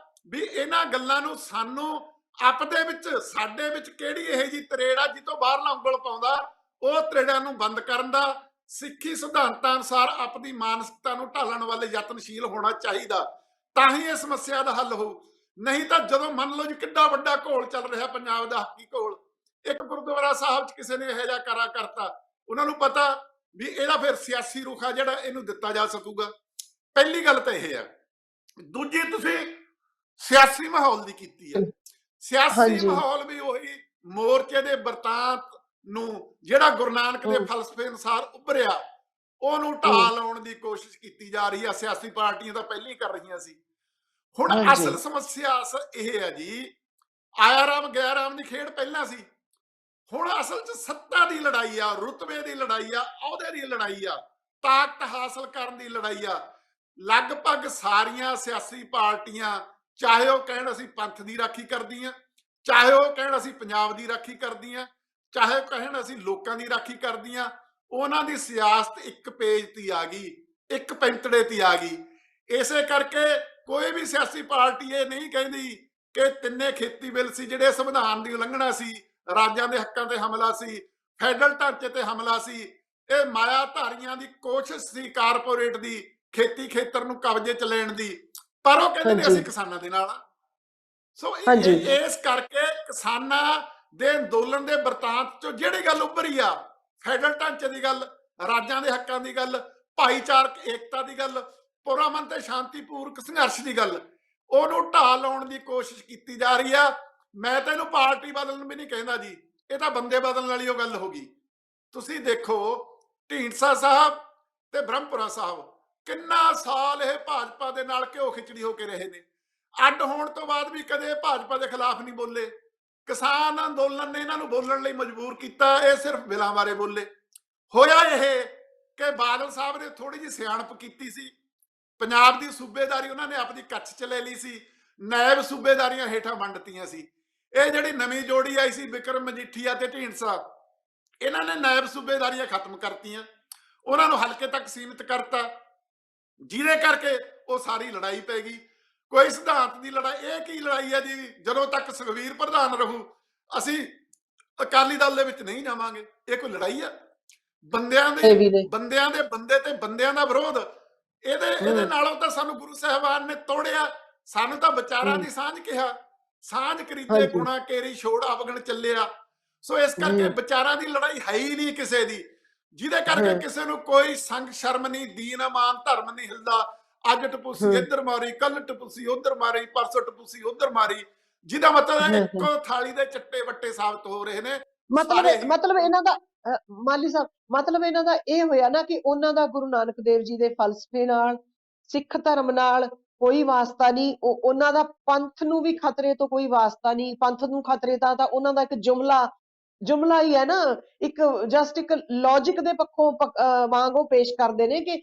ਵੀ ਇਹਨਾਂ ਗੱਲਾਂ ਨੂੰ ਸਾਨੂੰ ਆਪਦੇ ਵਿੱਚ, ਸਾਡੇ ਵਿੱਚ ਕਿਹੜੀ ਇਹੋ ਜਿਹੀ ਤਰੇੜ ਆ ਜਿੱਤੋਂ ਬਾਹਰਲਾ ਉਂਗਲ ਪਾਉਂਦਾ, ਉਹ ਤਰੇੜਾਂ ਨੂੰ ਬੰਦ ਕਰਨ ਦਾ ਸਿੱਖੀ ਸਿਧਾਂਤਾਂ ਅਨੁਸਾਰ ਆਪਣੀ ਮਾਨਸਿਕਤਾ ਨੂੰ ਢਾਲਣ ਵੱਲ ਯਤਨਸ਼ੀਲ ਹੋਣਾ ਚਾਹੀਦਾ, ਤਾਂ ਹੀ ਇਹ ਸਮੱਸਿਆ ਦਾ ਹੱਲ ਹੋਊ। ਨਹੀਂ ਤਾਂ ਜਦੋਂ ਮੰਨ ਲਓ ਜੀ ਕਿੱਡਾ ਵੱਡਾ ਘੋਲ ਚੱਲ ਰਿਹਾ ਪੰਜਾਬ ਦਾ, ਹੱਕੀ ਘੋਲ, ਇੱਕ ਗੁਰਦੁਆਰਾ ਸਾਹਿਬ 'ਚ ਕਿਸੇ ਨੇ ਇਹੋ ਜਿਹਾ ਕਰਾ ਕਰਤਾ, ਉਹਨਾਂ ਨੂੰ ਪਤਾ ਵੀ ਇਹਦਾ ਫਿਰ ਸਿਆਸੀ ਰੁਖ ਆ ਜਿਹੜਾ ਇਹਨੂੰ ਦਿੱਤਾ ਜਾ ਸਕੂਗਾ। ਪਹਿਲੀ ਗੱਲ ਤਾਂ ਇਹ ਆ। ਦੂਜੀ, ਤੁਸੀਂ ਸਿਆਸੀ ਮਾਹੌਲ ਦੀ ਕੀਤੀ ਹੈ। ਸਿਆਸੀ ਮਾਹੌਲ ਵੀ ਉਹੀ ਮੋਰਚੇ ਦੇ ਵਰਤਾਂਤ ਨੂੰ, ਜਿਹੜਾ ਗੁਰੂ ਨਾਨਕ ਦੇ ਫਲਸਫੇ ਅਨੁਸਾਰ ਉੱਭਰਿਆ, ਉਹਨੂੰ ਢਾਹ ਲਾਉਣ ਦੀ ਕੋਸ਼ਿਸ਼ ਕੀਤੀ ਜਾ ਰਹੀ ਆ। ਸਿਆਸੀ ਪਾਰਟੀਆਂ ਤਾਂ ਪਹਿਲਾਂ ਹੀ ਕਰ ਰਹੀਆਂ ਸੀ। ਹੁਣ ਅਸਲ ਸਮੱਸਿਆ ਇਹ ਹੈ ਜੀ, ਆਇਆ ਰਾਮ ਗਿਆ ਰਾਮ ਦੀ ਖੇਡ ਪਹਿਲਾਂ ਸੀ। ਹੁਣ ਅਸਲ 'ਚ ਸੱਤਾ ਦੀ ਲੜਾਈ ਆ, ਰੁਤਬੇ ਦੀ ਲੜਾਈ ਆ, ਅਹੁਦੇ ਦੀ ਲੜਾਈ ਆ, ਤਾਕਤ ਹਾਸਲ ਕਰਨ ਦੀ ਲੜਾਈ ਆ। ਲਗਭਗ ਸਾਰੀਆਂ ਸਿਆਸੀ ਪਾਰਟੀਆਂ, ਚਾਹੇ ਉਹ ਕਹਿਣ ਅਸੀਂ ਪੰਥ ਦੀ ਰਾਖੀ ਕਰਦੀਆਂ, ਚਾਹੇ ਉਹ ਕਹਿਣ ਅਸੀਂ ਪੰਜਾਬ ਦੀ ਰਾਖੀ ਕਰਦੀਆਂ, ਚਾਹੇ ਉਹ ਕਹਿਣ ਅਸੀਂ ਲੋਕਾਂ ਦੀ ਰਾਖੀ ਕਰਦੀਆਂ, ਉਹਨਾਂ ਦੀ ਸਿਆਸਤ ਇੱਕ ਪੇਜ ਤੇ ਆ ਗਈ, ਇੱਕ ਪੈਂਤੜੇ ਤੇ ਆ ਗਈ। ਇਸੇ ਕਰਕੇ ਕੋਈ ਵੀ ਸਿਆਸੀ ਪਾਰਟੀ ਇਹ ਨਹੀਂ ਕਹਿੰਦੀ ਕਿ ਤਿੰਨੇ ਖੇਤੀ ਬਿੱਲ ਸੀ ਜਿਹੜੇ ਸੰਵਿਧਾਨ ਦੀ ਉਲੰਘਣਾ ਸੀ, ਰਾਜਾਂ ਦੇ ਹੱਕਾਂ ਤੇ ਹਮਲਾ ਸੀ, ਫੈਡਰਲ ਢਾਂਚੇ ਤੇ ਹਮਲਾ ਸੀ, ਇਹ ਮਾਇਆਧਾਰੀਆਂ ਦੀ ਕੋਸ਼ਿਸ਼ ਸੀ ਕਾਰਪੋਰੇਟ ਦੀ ਖੇਤੀ ਖੇਤਰ ਨੂੰ ਕਬਜ਼ੇ 'ਚ ਲੈਣ ਦੀ। ਪਰ ਉਹ ਕਹਿੰਦੇ ਨੇ ਅਸੀਂ ਕਿਸਾਨਾਂ ਦੇ ਨਾਲ ਆ। ਸੋ ਇਸ ਕਰਕੇ ਕਿਸਾਨਾਂ ਦੇ ਅੰਦੋਲਨ ਦੇ ਬਰਤਾਂਤ ਚੋਂ ਜਿਹੜੀ ਗੱਲ ਉੱਭਰੀ ਆ, ਫੈਡਰਲ ਢਾਂਚੇ ਦੀ ਗੱਲ, ਰਾਜਾਂ ਦੇ ਹੱਕਾਂ ਦੀ ਗੱਲ, ਭਾਈਚਾਰਕ ਏਕਤਾ ਦੀ ਗੱਲ, ਪੁਰਅਮਨ ਤੇ ਸ਼ਾਂਤੀਪੂਰਕ ਸੰਘਰਸ਼ ਦੀ ਗੱਲ, ਉਹਨੂੰ ਢਾਹ ਲਾਉਣ ਦੀ ਕੋਸ਼ਿਸ਼ ਕੀਤੀ ਜਾ ਰਹੀ ਆ। ਮੈਂ ਤਾਂ ਇਹਨੂੰ ਪਾਰਟੀ ਬਦਲਣ ਵੀ ਨਹੀਂ ਕਹਿੰਦਾ ਜੀ, ਇਹ ਤਾਂ ਬੰਦੇ ਬਦਲਣ ਵਾਲੀ ਉਹ ਗੱਲ ਹੋ ਗਈ। ਤੁਸੀਂ ਦੇਖੋ ਢੀਂਡਸਾ ਸਾਹਿਬ ਤੇ ਬ੍ਰਹਮਪੁਰਾ ਸਾਹਿਬ ਕਿੰਨਾ ਸਾਲ ਇਹ ਭਾਜਪਾ ਦੇ ਨਾਲ ਘਿਓ ਖਿਚੜੀ ਹੋ ਕੇ ਰਹੇ ਨੇ। ਅੱਡ ਹੋਣ ਤੋਂ ਬਾਅਦ ਵੀ ਕਦੇ ਭਾਜਪਾ ਦੇ ਖਿਲਾਫ ਨਹੀਂ ਬੋਲੇ। ਕਿਸਾਨ ਅੰਦੋਲਨ ਨੇ ਇਹਨਾਂ ਨੂੰ ਬੋਲਣ ਲਈ ਮਜਬੂਰ ਕੀਤਾ, ਇਹ ਸਿਰਫ ਬਿੱਲਾਂ ਬਾਰੇ ਬੋਲੇ। ਹੋਇਆ ਇਹ ਕਿ ਬਾਦਲ ਸਾਹਿਬ ਨੇ ਥੋੜੀ ਜਿਹੀ ਸਿਆਣਪ ਕੀਤੀ ਸੀ, ਪੰਜਾਬ ਦੀ ਸੂਬੇਦਾਰੀ ਉਹਨਾਂ ਨੇ ਆਪਣੀ ਕੱਛ 'ਚ ਲੈ ਲਈ ਸੀ, ਨਾਇਬ ਸੂਬੇਦਾਰੀਆਂ ਹੇਠਾਂ ਵੰਡਤੀਆਂ ਸੀ। ਇਹ ਜਿਹੜੀ ਨਵੀਂ ਜੋੜੀ ਆਈ ਸੀ ਵਿਕਰਮ ਮਜੀਠੀਆ ਤੇ ਢੀਂਡਸਾ, ਇਹਨਾਂ ਨੇ ਨਾਇਬ ਸੂਬੇਦਾਰੀਆਂ ਖਤਮ ਕਰਤੀਆਂ, ਉਹਨਾਂ ਨੂੰ ਹਲਕੇ ਤੱਕ ਸੀਮਿਤ ਕਰਤਾ, ਜਿਹਦੇ ਕਰਕੇ ਉਹ ਸਾਰੀ ਲੜਾਈ ਪੈ ਗਈ। ਕੋਈ ਸਿਧਾਂਤ ਦੀ ਲੜਾਈ, ਇਹ ਕੀ ਲੜਾਈ ਹੈ ਜੀ? ਜਦੋਂ ਤੱਕ ਸੁਖਬੀਰ ਪ੍ਰਧਾਨ ਰਹੂ ਅਸੀਂ ਅਕਾਲੀ ਦਲ ਦੇ ਵਿੱਚ ਨਹੀਂ ਜਾਵਾਂਗੇ। ਇਹ ਕੋਈ ਲੜਾਈ ਆ? ਬੰਦਿਆਂ ਦੇ ਬੰਦੇ ਤੇ ਬੰਦਿਆਂ ਦਾ ਵਿਰੋਧ, ਇਹਦੇ ਨਾਲੋਂ ਤਾਂ ਸਾਨੂੰ ਗੁਰੂ ਸਾਹਿਬਾਨ ਨੇ ਤੋੜਿਆ। ਸਾਨੂੰ ਤਾਂ ਵਿਚਾਰਾਂ ਦੀ ਸਾਂਝ ਕਿਹਾ, ਸਾਂਝ ਕਰੀਤੇ ਗੁਣਾ ਕੇਰੀ ਛੋੜ ਅਵਗਣ ਚੱਲਿਆ। ਸੋ ਇਸ ਕਰਕੇ ਵਿਚਾਰਾਂ ਦੀ ਲੜਾਈ ਹੈ ਹੀ ਨਹੀਂ ਕਿਸੇ ਦੀ, ਜਿਹਦੇ ਕਰਕੇ ਕਿਸੇ ਨੂੰ ਕੋਈ ਸੰਗ ਸ਼ਰਮ ਨਹੀਂ, ਦੀਨ ਇਮਾਨ ਧਰਮ ਨਹੀਂ ਹਿਲਦਾ। ਅੱਜ ਟਪੂਸੀ ਇੱਧਰ ਮਾਰੀ, ਕੱਲ ਟਪੂਸੀ ਉੱਧਰ ਮਾਰੀ, ਪਰਸੋਂ ਟਪੂਸੀ ਉੱਧਰ ਮਾਰੀ, ਜਿਹਦਾ ਮਤਲਬ ਹੈ ਇੱਕੋ ਥਾਲੀ ਦੇ ਚੱਟੇ ਵੱਟੇ ਸਾਬਤ ਹੋ ਰਹੇ ਨੇ। ਮਤਲਬ ਇਹਨਾਂ ਦਾ ਮਾਲੀ ਸਾਹਿਬ, ਮਤਲਬ ਇਹਨਾਂ ਦਾ ਇਹ ਹੋਇਆ ਨਾ ਕਿ ਉਹਨਾਂ ਦਾ ਗੁਰੂ ਨਾਨਕ ਦੇਵ ਜੀ ਦੇ ਫਲਸਫੇ ਨਾਲ, ਸਿੱਖ ਧਰਮ ਨਾਲ ਕੋਈ ਵਾਸਤਾ ਨਹੀਂ। ਉਹਨਾਂ ਦਾ ਪੰਥ ਨੂੰ ਵੀ ਖਤਰੇ ਤੋਂ ਕੋਈ ਵਾਸਤਾ ਨਹੀਂ। ਪੰਥ ਨੂੰ ਖਤਰੇ ਦਾ ਤਾਂ ਉਹਨਾਂ ਦਾ ਇੱਕ ਜੁਮਲਾ ਹੀ ਹੈ ਨਾ, ਇੱਕ ਜਸਟ ਇੱਕ ਲੌਜਿਕ ਦੇ ਪੱਖੋਂ ਵਾਂਗ ਉਹ ਪੇਸ਼ ਕਰਦੇ ਨੇ ਕਿ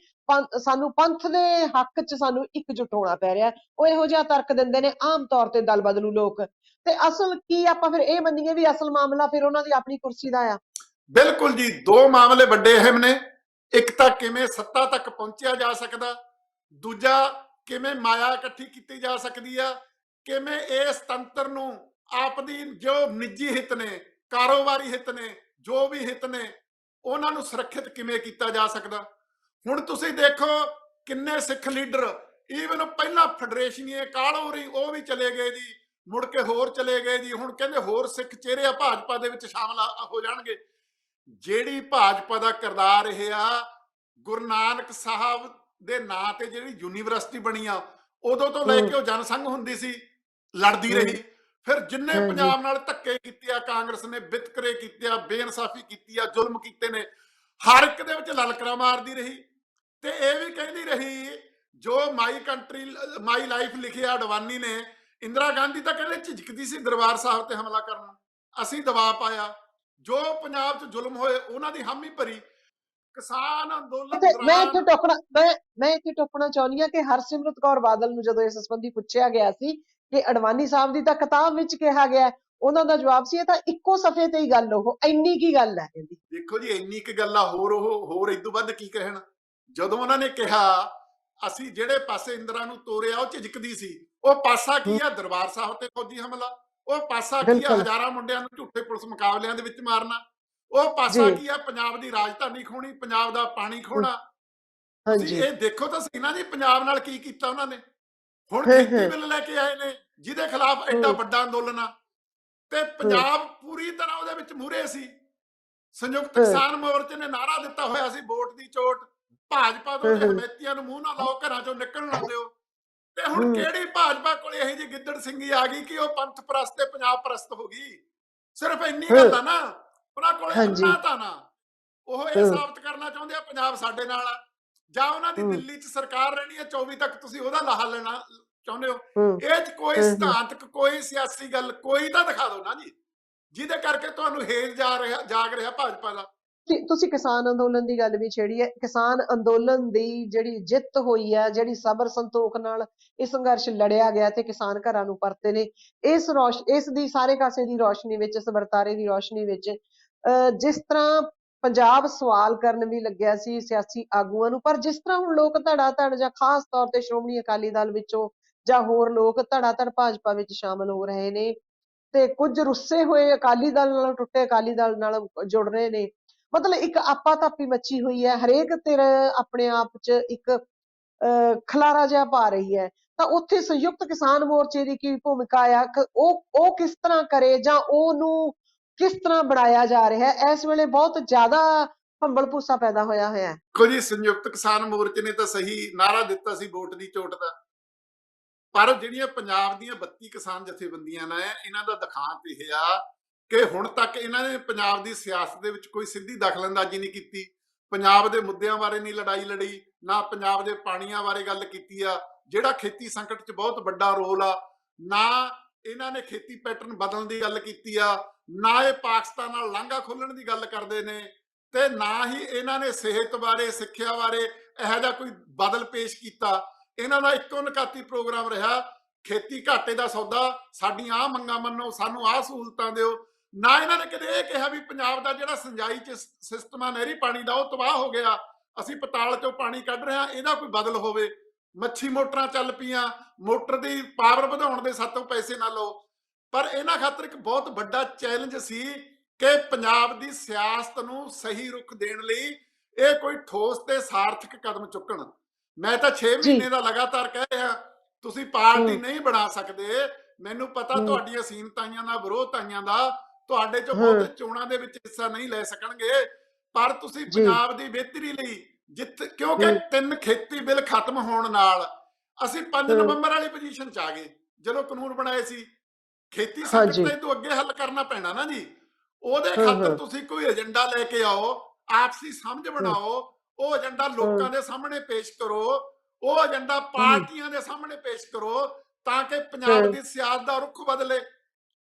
ਸਾਨੂੰ ਪੰਥ ਦੇ ਹੱਕ 'ਚ ਸਾਨੂੰ ਇਕਜੁੱਟ ਹੋਣਾ ਪੈ ਰਿਹਾ। ਉਹ ਇਹੋ ਜਿਹਾ ਤਰਕ ਦਿੰਦੇ ਨੇ ਆਮ ਤੌਰ ਤੇ ਦਲ ਬਦਲੂ ਲੋਕ। ਤੇ ਅਸਲ ਕੀ ਆਪਾਂ ਫਿਰ ਇਹ ਮੰਨੀਏ ਵੀ ਅਸਲ ਮਾਮਲਾ ਫਿਰ ਉਹਨਾਂ ਦੀ ਆਪਣੀ ਕੁਰਸੀ ਦਾ ਆ? ਬਿਲਕੁਲ ਜੀ, ਦੋ ਮਾਮਲੇ ਵੱਡੇ ਅਹਿਮ ਨੇ। ਇੱਕ ਤਾਂ ਕਿਵੇਂ ਸੱਤਾ ਤੱਕ ਪਹੁੰਚਿਆ ਜਾ ਸਕਦਾ, ਦੂਜਾ ਕਿਵੇਂ ਮਾਇਆ ਇਕੱਠੀ ਕੀਤੀ ਜਾ ਸਕਦੀ ਆ, ਕਿਵੇਂ ਇਸ ਤੰਤਰ ਨੂੰ ਆਪਦੀ ਜੋ ਨਿੱਜੀ ਹਿੱਤ ਨੇ, ਕਾਰੋਬਾਰੀ ਹਿੱਤ ਨੇ, ਜੋ ਵੀ ਹਿੱਤ ਨੇ, ਉਹਨਾਂ ਨੂੰ ਸੁਰੱਖਿਅਤ ਕਿਵੇਂ ਕੀਤਾ ਜਾ ਸਕਦਾ। ਹੁਣ ਤੁਸੀਂ ਦੇਖੋ ਕਿੰਨੇ ਸਿੱਖ ਲੀਡਰ, ਈਵਨ ਪਹਿਲਾਂ ਫੈਡਰੇਸ਼ਨੀਏ ਕਾਲੋਰੀ ਉਹ ਵੀ ਚਲੇ ਗਏ ਜੀ, ਮੁੜ ਕੇ ਹੋਰ ਚਲੇ ਗਏ ਜੀ। ਹੁਣ ਕਹਿੰਦੇ ਹੋਰ ਸਿੱਖ ਚਿਹਰੇ ਆ ਭਾਜਪਾ ਦੇ ਵਿੱਚ ਸ਼ਾਮਲ ਹੋ ਜਾਣਗੇ। ਜਿਹੜੀ ਭਾਜਪਾ ਦਾ ਕਿਰਦਾਰ ਇਹ ਆ, ਗੁਰੂ ਨਾਨਕ ਸਾਹਿਬ ਦੇ ਨਾਂ ਤੇ ਜਿਹੜੀ ਯੂਨੀਵਰਸਿਟੀ ਬਣੀ ਆ, ਉਦੋਂ ਤੋਂ ਲੈ ਕੇ ਉਹ ਜਨਸੰਘ ਹੁੰਦੀ ਸੀ, ਲੜਦੀ ਰਹੀ। ਫਿਰ ਜਿੰਨੇ ਪੰਜਾਬ ਨਾਲ ਧੱਕੇ ਕੀਤੇ ਆ ਕਾਂਗਰਸ ਨੇ, ਵਿਤਕਰੇ ਕੀਤੇ ਆ, ਬੇਇਨਸਾਫੀ ਕੀਤੀ ਆ, ਜ਼ੁਲਮ ਕੀਤੇ ਨੇ, ਹਰ ਇੱਕ ਦੇ ਵਿੱਚ ਲਲਕਰਾ ਮਾਰਦੀ ਰਹੀ। ਤੇ ਇਹ ਵੀ ਕਹਿੰਦੀ ਰਹੀ, ਜੋ ਮਾਈ ਕੰਟਰੀ ਮਾਈ ਲਾਈਫ ਲਿਖਿਆ ਅਡਵਾਨੀ ਨੇ, ਇੰਦਰਾ ਗਾਂਧੀ ਤਾਂ ਕਹਿੰਦੇ ਝਿਜਕਦੀ ਸੀ ਦਰਬਾਰ ਸਾਹਿਬ ਤੇ ਹਮਲਾ ਕਰਨ, ਅਸੀਂ ਦਬਾਅ ਪਾਇਆ। ਜੋ ਪੰਜਾਬ 'ਚ ਜ਼ੁਲਮ ਹੋਏ ਉਹਨਾਂ ਦੀ ਹਾਮੀ ਭਰੀ। ਕਿਸਾਨ ਅੰਦੋਲਨ ਮੈਂ ਇੱਥੇ ਟੋਕਣਾ ਚਾਹੁੰਦੀ ਹਾਂ ਕਿ ਹਰਸਿਮਰਤ ਕੌਰ ਬਾਦਲ ਨੂੰ ਜਦੋਂ ਇਸ ਸੰਬੰਧੀ ਪੁੱਛਿਆ ਗਿਆ ਸੀ ਕਿ ਅਡਵਾਨੀ ਸਾਹਿਬ ਦੀ ਤਾਂ ਕਿਤਾਬ ਵਿੱਚ ਕਿਹਾ ਗਿਆ, ਉਹਨਾਂ ਦਾ ਜਵਾਬ ਸੀ ਇਹ ਤਾਂ ਇੱਕੋ ਸਫ਼ੇ ਤੇ ਹੀ ਗੱਲ, ਉਹ ਇੰਨੀ ਕੀ ਗੱਲ ਹੈ ਕਹਿੰਦੀ। ਦੇਖੋ ਜੀ ਇੰਨੀ ਕੀ ਗੱਲ ਆ, ਹੋਰ ਇਦੋਂ ਵੱਧ ਕੀ ਕਹਿਣ। ਜਦੋਂ ਉਹਨਾਂ ਨੇ ਕਿਹਾ ਅਸੀਂ ਜਿਹੜੇ ਪਾਸੇ ਇੰਦਰਾ ਨੂੰ ਤੋਰਿਆ ਉਹ ਝਿਜਕਦੀ ਸੀ, ਉਹ ਪਾਸਾ ਕੀ ਆ? ਦਰਬਾਰ ਸਾਹਿਬ ਤੇ ਫੌਜੀ ਹਮਲਾ। ਉਹ ਪਾਸਾ ਕੀ ਆ? ਹਜ਼ਾਰਾਂ ਮੁੰਡਿਆਂ ਨੂੰ ਝੂਠੇ ਪੁਲਿਸ ਮੁਕਾਬਲਿਆਂ ਦੇ ਵਿੱਚ ਮਾਰਨਾ। ਉਹ ਪਾਸਾ ਕੀ ਆ? ਪੰਜਾਬ ਦੀ ਰਾਜਧਾਨੀ ਖੋਣੀ, ਪੰਜਾਬ ਦਾ ਪਾਣੀ ਖੋਣਾ। ਤੁਸੀਂ ਇਹ ਦੇਖੋ ਤਾਂ ਸਹੀ ਨਾ ਜੀ, ਪੰਜਾਬ ਨਾਲ ਕੀ ਕੀਤਾ ਉਹਨਾਂ ਨੇ। ਹੁਣ ਖੇਤੀ ਬਿੱਲ ਲੈ ਕੇ ਆਏ ਨੇ ਜਿਹਦੇ ਖਿਲਾਫ ਐਡਾ ਵੱਡਾ ਅੰਦੋਲਨ ਆ, ਤੇ ਪੰਜਾਬ ਪੂਰੀ ਤਰ੍ਹਾਂ ਉਹਦੇ ਵਿੱਚ ਮੂਹਰੇ ਸੀ। ਸੰਯੁਕਤ ਕਿਸਾਨ ਮੋਰਚੇ ਨੇ ਨਾਰਾ ਦਿੱਤਾ ਹੋਇਆ ਸੀ, ਵੋਟ ਦੀ ਚੋਟ, ਭਾਜਪਾ ਤੋਂ ਹਮੈਤੀਆਂ ਨੂੰ ਮੂੰਹ ਨਾ ਲਾਓ, ਘਰਾਂ ਚੋਂ ਨਿਕਲਣ ਨਾ ਦਿਓ। ਤੇ ਹੁਣ ਕਿਹੜੀ ਭਾਜਪਾ ਕੋਲ ਇਹੋ ਜਿਹੀ ਗਿੱਦੜ ਸਿੰਘੀ ਆ ਗਈ ਕਿ ਉਹ ਪੰਥ ਪ੍ਰਸਤ ਤੇ ਪੰਜਾਬ ਪ੍ਰਸਤ ਹੋ ਗਈ? ਸਿਰਫ ਇੰਨੀ ਗੱਲ ਆ ਨਾ, ਉਹਨਾਂ ਕੋਲ ਅੰਨਾ ਤਾਂ ਨਾ, ਉਹ ਇਹ ਸਾਬਤ ਕਰਨਾ ਚਾਹੁੰਦੇ ਆ ਪੰਜਾਬ ਸਾਡੇ ਨਾਲ ਆ, ਜਾਂ ਉਹਨਾਂ ਦੀ ਦਿੱਲੀ 'ਚ ਸਰਕਾਰ ਰਹਿਣੀ ਹੈ 24 ਤੱਕ, ਤੁਸੀਂ ਉਹਦਾ ਲਾਹਾ ਲੈਣਾ ਚਾਹੁੰਦੇ ਹੋ? ਹੂੰ ਇਹ 'ਚ ਕੋਈ ਹੂੰ ਹੂੰ ਸਿਧਾਂਤਕ, ਕੋਈ ਸਿਆਸੀ ਗੱਲ ਕੋਈ ਤਾਂ ਦਿਖਾ ਦਿਓ ਨਾ ਜੀ, ਜਿਹਦੇ ਕਰਕੇ ਤੁਹਾਨੂੰ ਹੇਜ ਜਾਗ ਰਿਹਾ ਭਾਜਪਾ ਦਾ। ਤੁਸੀਂ ਕਿਸਾਨ ਅੰਦੋਲਨ ਦੀ ਗੱਲ ਵੀ ਛੇੜੀ ਹੈ। ਕਿਸਾਨ ਅੰਦੋਲਨ ਦੀ ਜਿਹੜੀ ਜਿੱਤ ਹੋਈ ਹੈ, ਜਿਹੜੀ ਸਬਰ ਸੰਤੋਖ ਨਾਲ ਇਹ ਸੰਘਰਸ਼ ਲੜਿਆ ਗਿਆ ਤੇ ਕਿਸਾਨ ਘਰਾਂ ਨੂੰ ਪਰਤੇ ਨੇ, ਇਸ ਦੀ ਸਾਰੇ ਕਾਸੇ ਦੀ ਰੌਸ਼ਨੀ ਵਿੱਚ, ਇਸ ਵਰਤਾਰੇ ਦੀ ਰੌਸ਼ਨੀ ਵਿੱਚ, ਜਿਸ ਤਰ੍ਹਾਂ ਪੰਜਾਬ ਸਵਾਲ ਕਰਨ ਵੀ ਲੱਗਿਆ ਸੀ ਸਿਆਸੀ ਆਗੂਆਂ ਨੂੰ, ਪਰ ਜਿਸ ਤਰ੍ਹਾਂ ਹੁਣ ਲੋਕ ਧੜਾ ਧੜ ਜਾਂ ਖਾਸ ਤੌਰ ਤੇ ਸ਼੍ਰੋਮਣੀ ਅਕਾਲੀ ਦਲ ਵਿੱਚੋਂ ਜਾਂ ਹੋਰ ਲੋਕ ਧੜਾ ਧੜ ਭਾਜਪਾ ਵਿੱਚ ਸ਼ਾਮਲ ਹੋ ਰਹੇ ਨੇ, ਤੇ ਕੁਝ ਰੁੱਸੇ ਹੋਏ ਅਕਾਲੀ ਦਲ ਨਾਲ, ਟੁੱਟੇ ਅਕਾਲੀ ਦਲ ਨਾਲ ਜੁੜ ਰਹੇ ਨੇ, ਮਤਲਬ ਇੱਕ ਆਪਾ ਧਾਪੀ ਮੱਚੀ ਹੋਈ ਹੈ। ਹਰੇਕ ਧਿਰ ਆਪਣੇ ਆਪ ਚ ਇੱਕ ਖਲਾਰਾ ਜਿਹਾ ਪਾ ਰਹੀ ਹੈ। ਤਾਂ ਉੱਥੇ ਸੰਯੁਕਤ ਕਿਸਾਨ ਮੋਰਚੇ ਦੀ ਕੀ ਭੂਮਿਕਾ ਆ? ਉਹ ਕਿਸ ਤਰ੍ਹਾਂ ਕਰੇ, ਜਾਂ ਉਹਨੂੰ ਕਿਸ ਤਰ੍ਹਾਂ ਬਣਾਇਆ ਜਾ ਰਿਹਾ ਹੈ? ਇਸ ਵੇਲੇ ਬਹੁਤ ਜ਼ਿਆਦਾ ਭੰਬਲ ਭੂਸਾ ਪੈਦਾ ਹੋਇਆ ਹੈ। ਦੇਖੋ ਜੀ, ਸੰਯੁਕਤ ਕਿਸਾਨ ਮੋਰਚੇ ਨੇ ਤਾਂ ਸਹੀ ਨਾਰਾ ਦਿੱਤਾ ਸੀ ਵੋਟ ਦੀ ਚੋਟ ਦਾ, ਪਰ ਜਿਹੜੀਆਂ ਪੰਜਾਬ ਦੀਆਂ 32 ਕਿਸਾਨ ਜਥੇਬੰਦੀਆਂ ਨੇ, ਇਹਨਾਂ ਦਾ ਦਿਖਾਂਤ ਇਹ ਆ ਕਿ ਹੁਣ ਤੱਕ ਇਹਨਾਂ ਨੇ ਪੰਜਾਬ ਦੀ ਸਿਆਸਤ ਦੇ ਵਿੱਚ ਕੋਈ ਸਿੱਧੀ ਦਖਲਅੰਦਾਜ਼ੀ ਨਹੀਂ ਕੀਤੀ। ਪੰਜਾਬ ਦੇ ਮੁੱਦਿਆਂ ਬਾਰੇ ਨਹੀਂ ਲੜਾਈ ਲੜੀ, ਨਾ ਪੰਜਾਬ ਦੇ ਪਾਣੀਆਂ ਬਾਰੇ ਗੱਲ ਕੀਤੀ ਆ, ਜਿਹੜਾ ਖੇਤੀ ਸੰਕਟ 'ਚ ਬਹੁਤ ਵੱਡਾ ਰੋਲ ਆ, ਨਾ ਇਹਨਾਂ ਨੇ ਖੇਤੀ ਪੈਟਰਨ ਬਦਲਣ ਦੀ ਗੱਲ ਕੀਤੀ ਆ, ਨਾ ਇਹ ਪਾਕਿਸਤਾਨ ਨਾਲ ਲਾਂਘਾ ਖੋਲਣ ਦੀ ਗੱਲ ਕਰਦੇ ਨੇ, ਤੇ ਨਾ ਹੀ ਇਹਨਾਂ ਨੇ ਸਿਹਤ ਬਾਰੇ, ਸਿੱਖਿਆ ਬਾਰੇ ਇਹੋ ਜਿਹਾ ਕੋਈ ਬਦਲ ਪੇਸ਼ ਕੀਤਾ। ਇਹਨਾਂ ਦਾ ਇੱਕੋ ਨਕਾਤੀ ਪ੍ਰੋਗਰਾਮ ਰਿਹਾ, ਖੇਤੀ ਘਾਟੇ ਦਾ ਸੌਦਾ, ਸਾਡੀਆਂ ਆਹ ਮੰਗਾਂ ਮੰਨੋ, ਸਾਨੂੰ ਆਹ ਸਹੂਲਤਾਂ ਦਿਓ। ਨਾ ਇਹਨਾਂ ਨੇ ਕਦੇ ਇਹ ਕਿਹਾ ਵੀ ਪੰਜਾਬ ਦਾ ਜਿਹੜਾ ਸਿੰਜਾਈ ਚ ਸਿਸਟਮ ਆ ਨਹਿਰੀ ਪਾਣੀ ਦਾ, ਉਹ ਤਬਾਹ ਹੋ ਗਿਆ, ਅਸੀਂ ਪਤਾਲ ਚੋਂ ਪਾਣੀ ਕੱਢ ਰਹੇ ਹਾਂ, ਇਹਦਾ ਕੋਈ ਬਦਲ ਹੋਵੇ। ਮੱਛੀ ਮੋਟਰਾਂ ਚੱਲ ਪਈਆਂ, ਮੋਟਰ ਦੀ ਪਾਵਰ ਵਧਾਉਣ ਦੇ ਸਾਤੋਂ ਪੈਸੇ ਨਾ ਲਓ। ਪਰ ਇਹਨਾਂ ਖਾਤਰ ਇੱਕ ਬਹੁਤ ਵੱਡਾ ਚੈਲੰਜ ਸੀ ਕਿ ਪੰਜਾਬ ਦੀ ਸਿਆਸਤ ਨੂੰ ਸਹੀ ਰੁਖ ਦੇਣ ਲਈ ਇਹ ਕੋਈ ਠੋਸ ਤੇ ਸਾਰਥਕ ਕਦਮ ਚੁੱਕਣ। ਮੈਂ ਤਾਂ 6 ਮਹੀਨੇ ਦਾ ਲਗਾਤਾਰ ਕਹਿ ਰਿਹਾ, ਤੁਸੀਂ ਪਾਰਟੀ ਨਹੀਂ ਬਣਾ ਸਕਦੇ। ਮੈਨੂੰ ਪਤਾ ਤੁਹਾਡੀਆਂ ਸੀਨਤਾਈਆਂ ਦਾ, ਵਿਰੋਧਤਾਈਆਂ ਦਾ, ਤੁਹਾਡੇ ਚੋਂ ਬਹੁਤੇ ਚੋਣਾਂ ਦੇ ਵਿੱਚ ਹਿੱਸਾ ਨਹੀਂ ਲੈ ਸਕਣਗੇ, ਪਰ ਤੁਸੀਂ ਪੰਜਾਬ ਦੀ ਬਿਹਤਰੀ ਲਈ ਕਿਉਂਕਿ 3 ਖੇਤੀ ਬਿੱਲ ਖਤਮ ਹੋਣ ਨਾਲ ਅਸੀਂ 5 ਨਵੰਬਰ ਵਾਲੀ ਪੋਜੀਸ਼ਨ 'ਚ ਆ ਗਏ ਜਦੋਂ ਕਾਨੂੰਨ ਬਣਾਏ ਸੀ। ਖੇਤੀ ਸੰਕਟ ਤਾਂ ਇਹ ਤੋਂ ਅੱਗੇ ਹੱਲ ਕਰਨਾ ਪੈਣਾ ਨਾ ਜੀ। ਉਹਦੇ ਖਾਤਰ ਤੁਸੀਂ ਕੋਈ ਏਜੰਡਾ ਲੈ ਕੇ ਆਓ, ਆਪਸੀ ਸਮਝ ਬਣਾਓ, ਉਹ ਏਜੰਡਾ ਲੋਕਾਂ ਦੇ ਸਾਹਮਣੇ ਪੇਸ਼ ਕਰੋ, ਉਹ ਏਜੰਡਾ ਪਾਰਟੀਆਂ ਦੇ ਸਾਹਮਣੇ ਪੇਸ਼ ਕਰੋ, ਤਾਂ ਕਿ ਪੰਜਾਬ ਦੀ ਸਿਆਸਤ ਦਾ ਰੁਖ ਬਦਲੇ।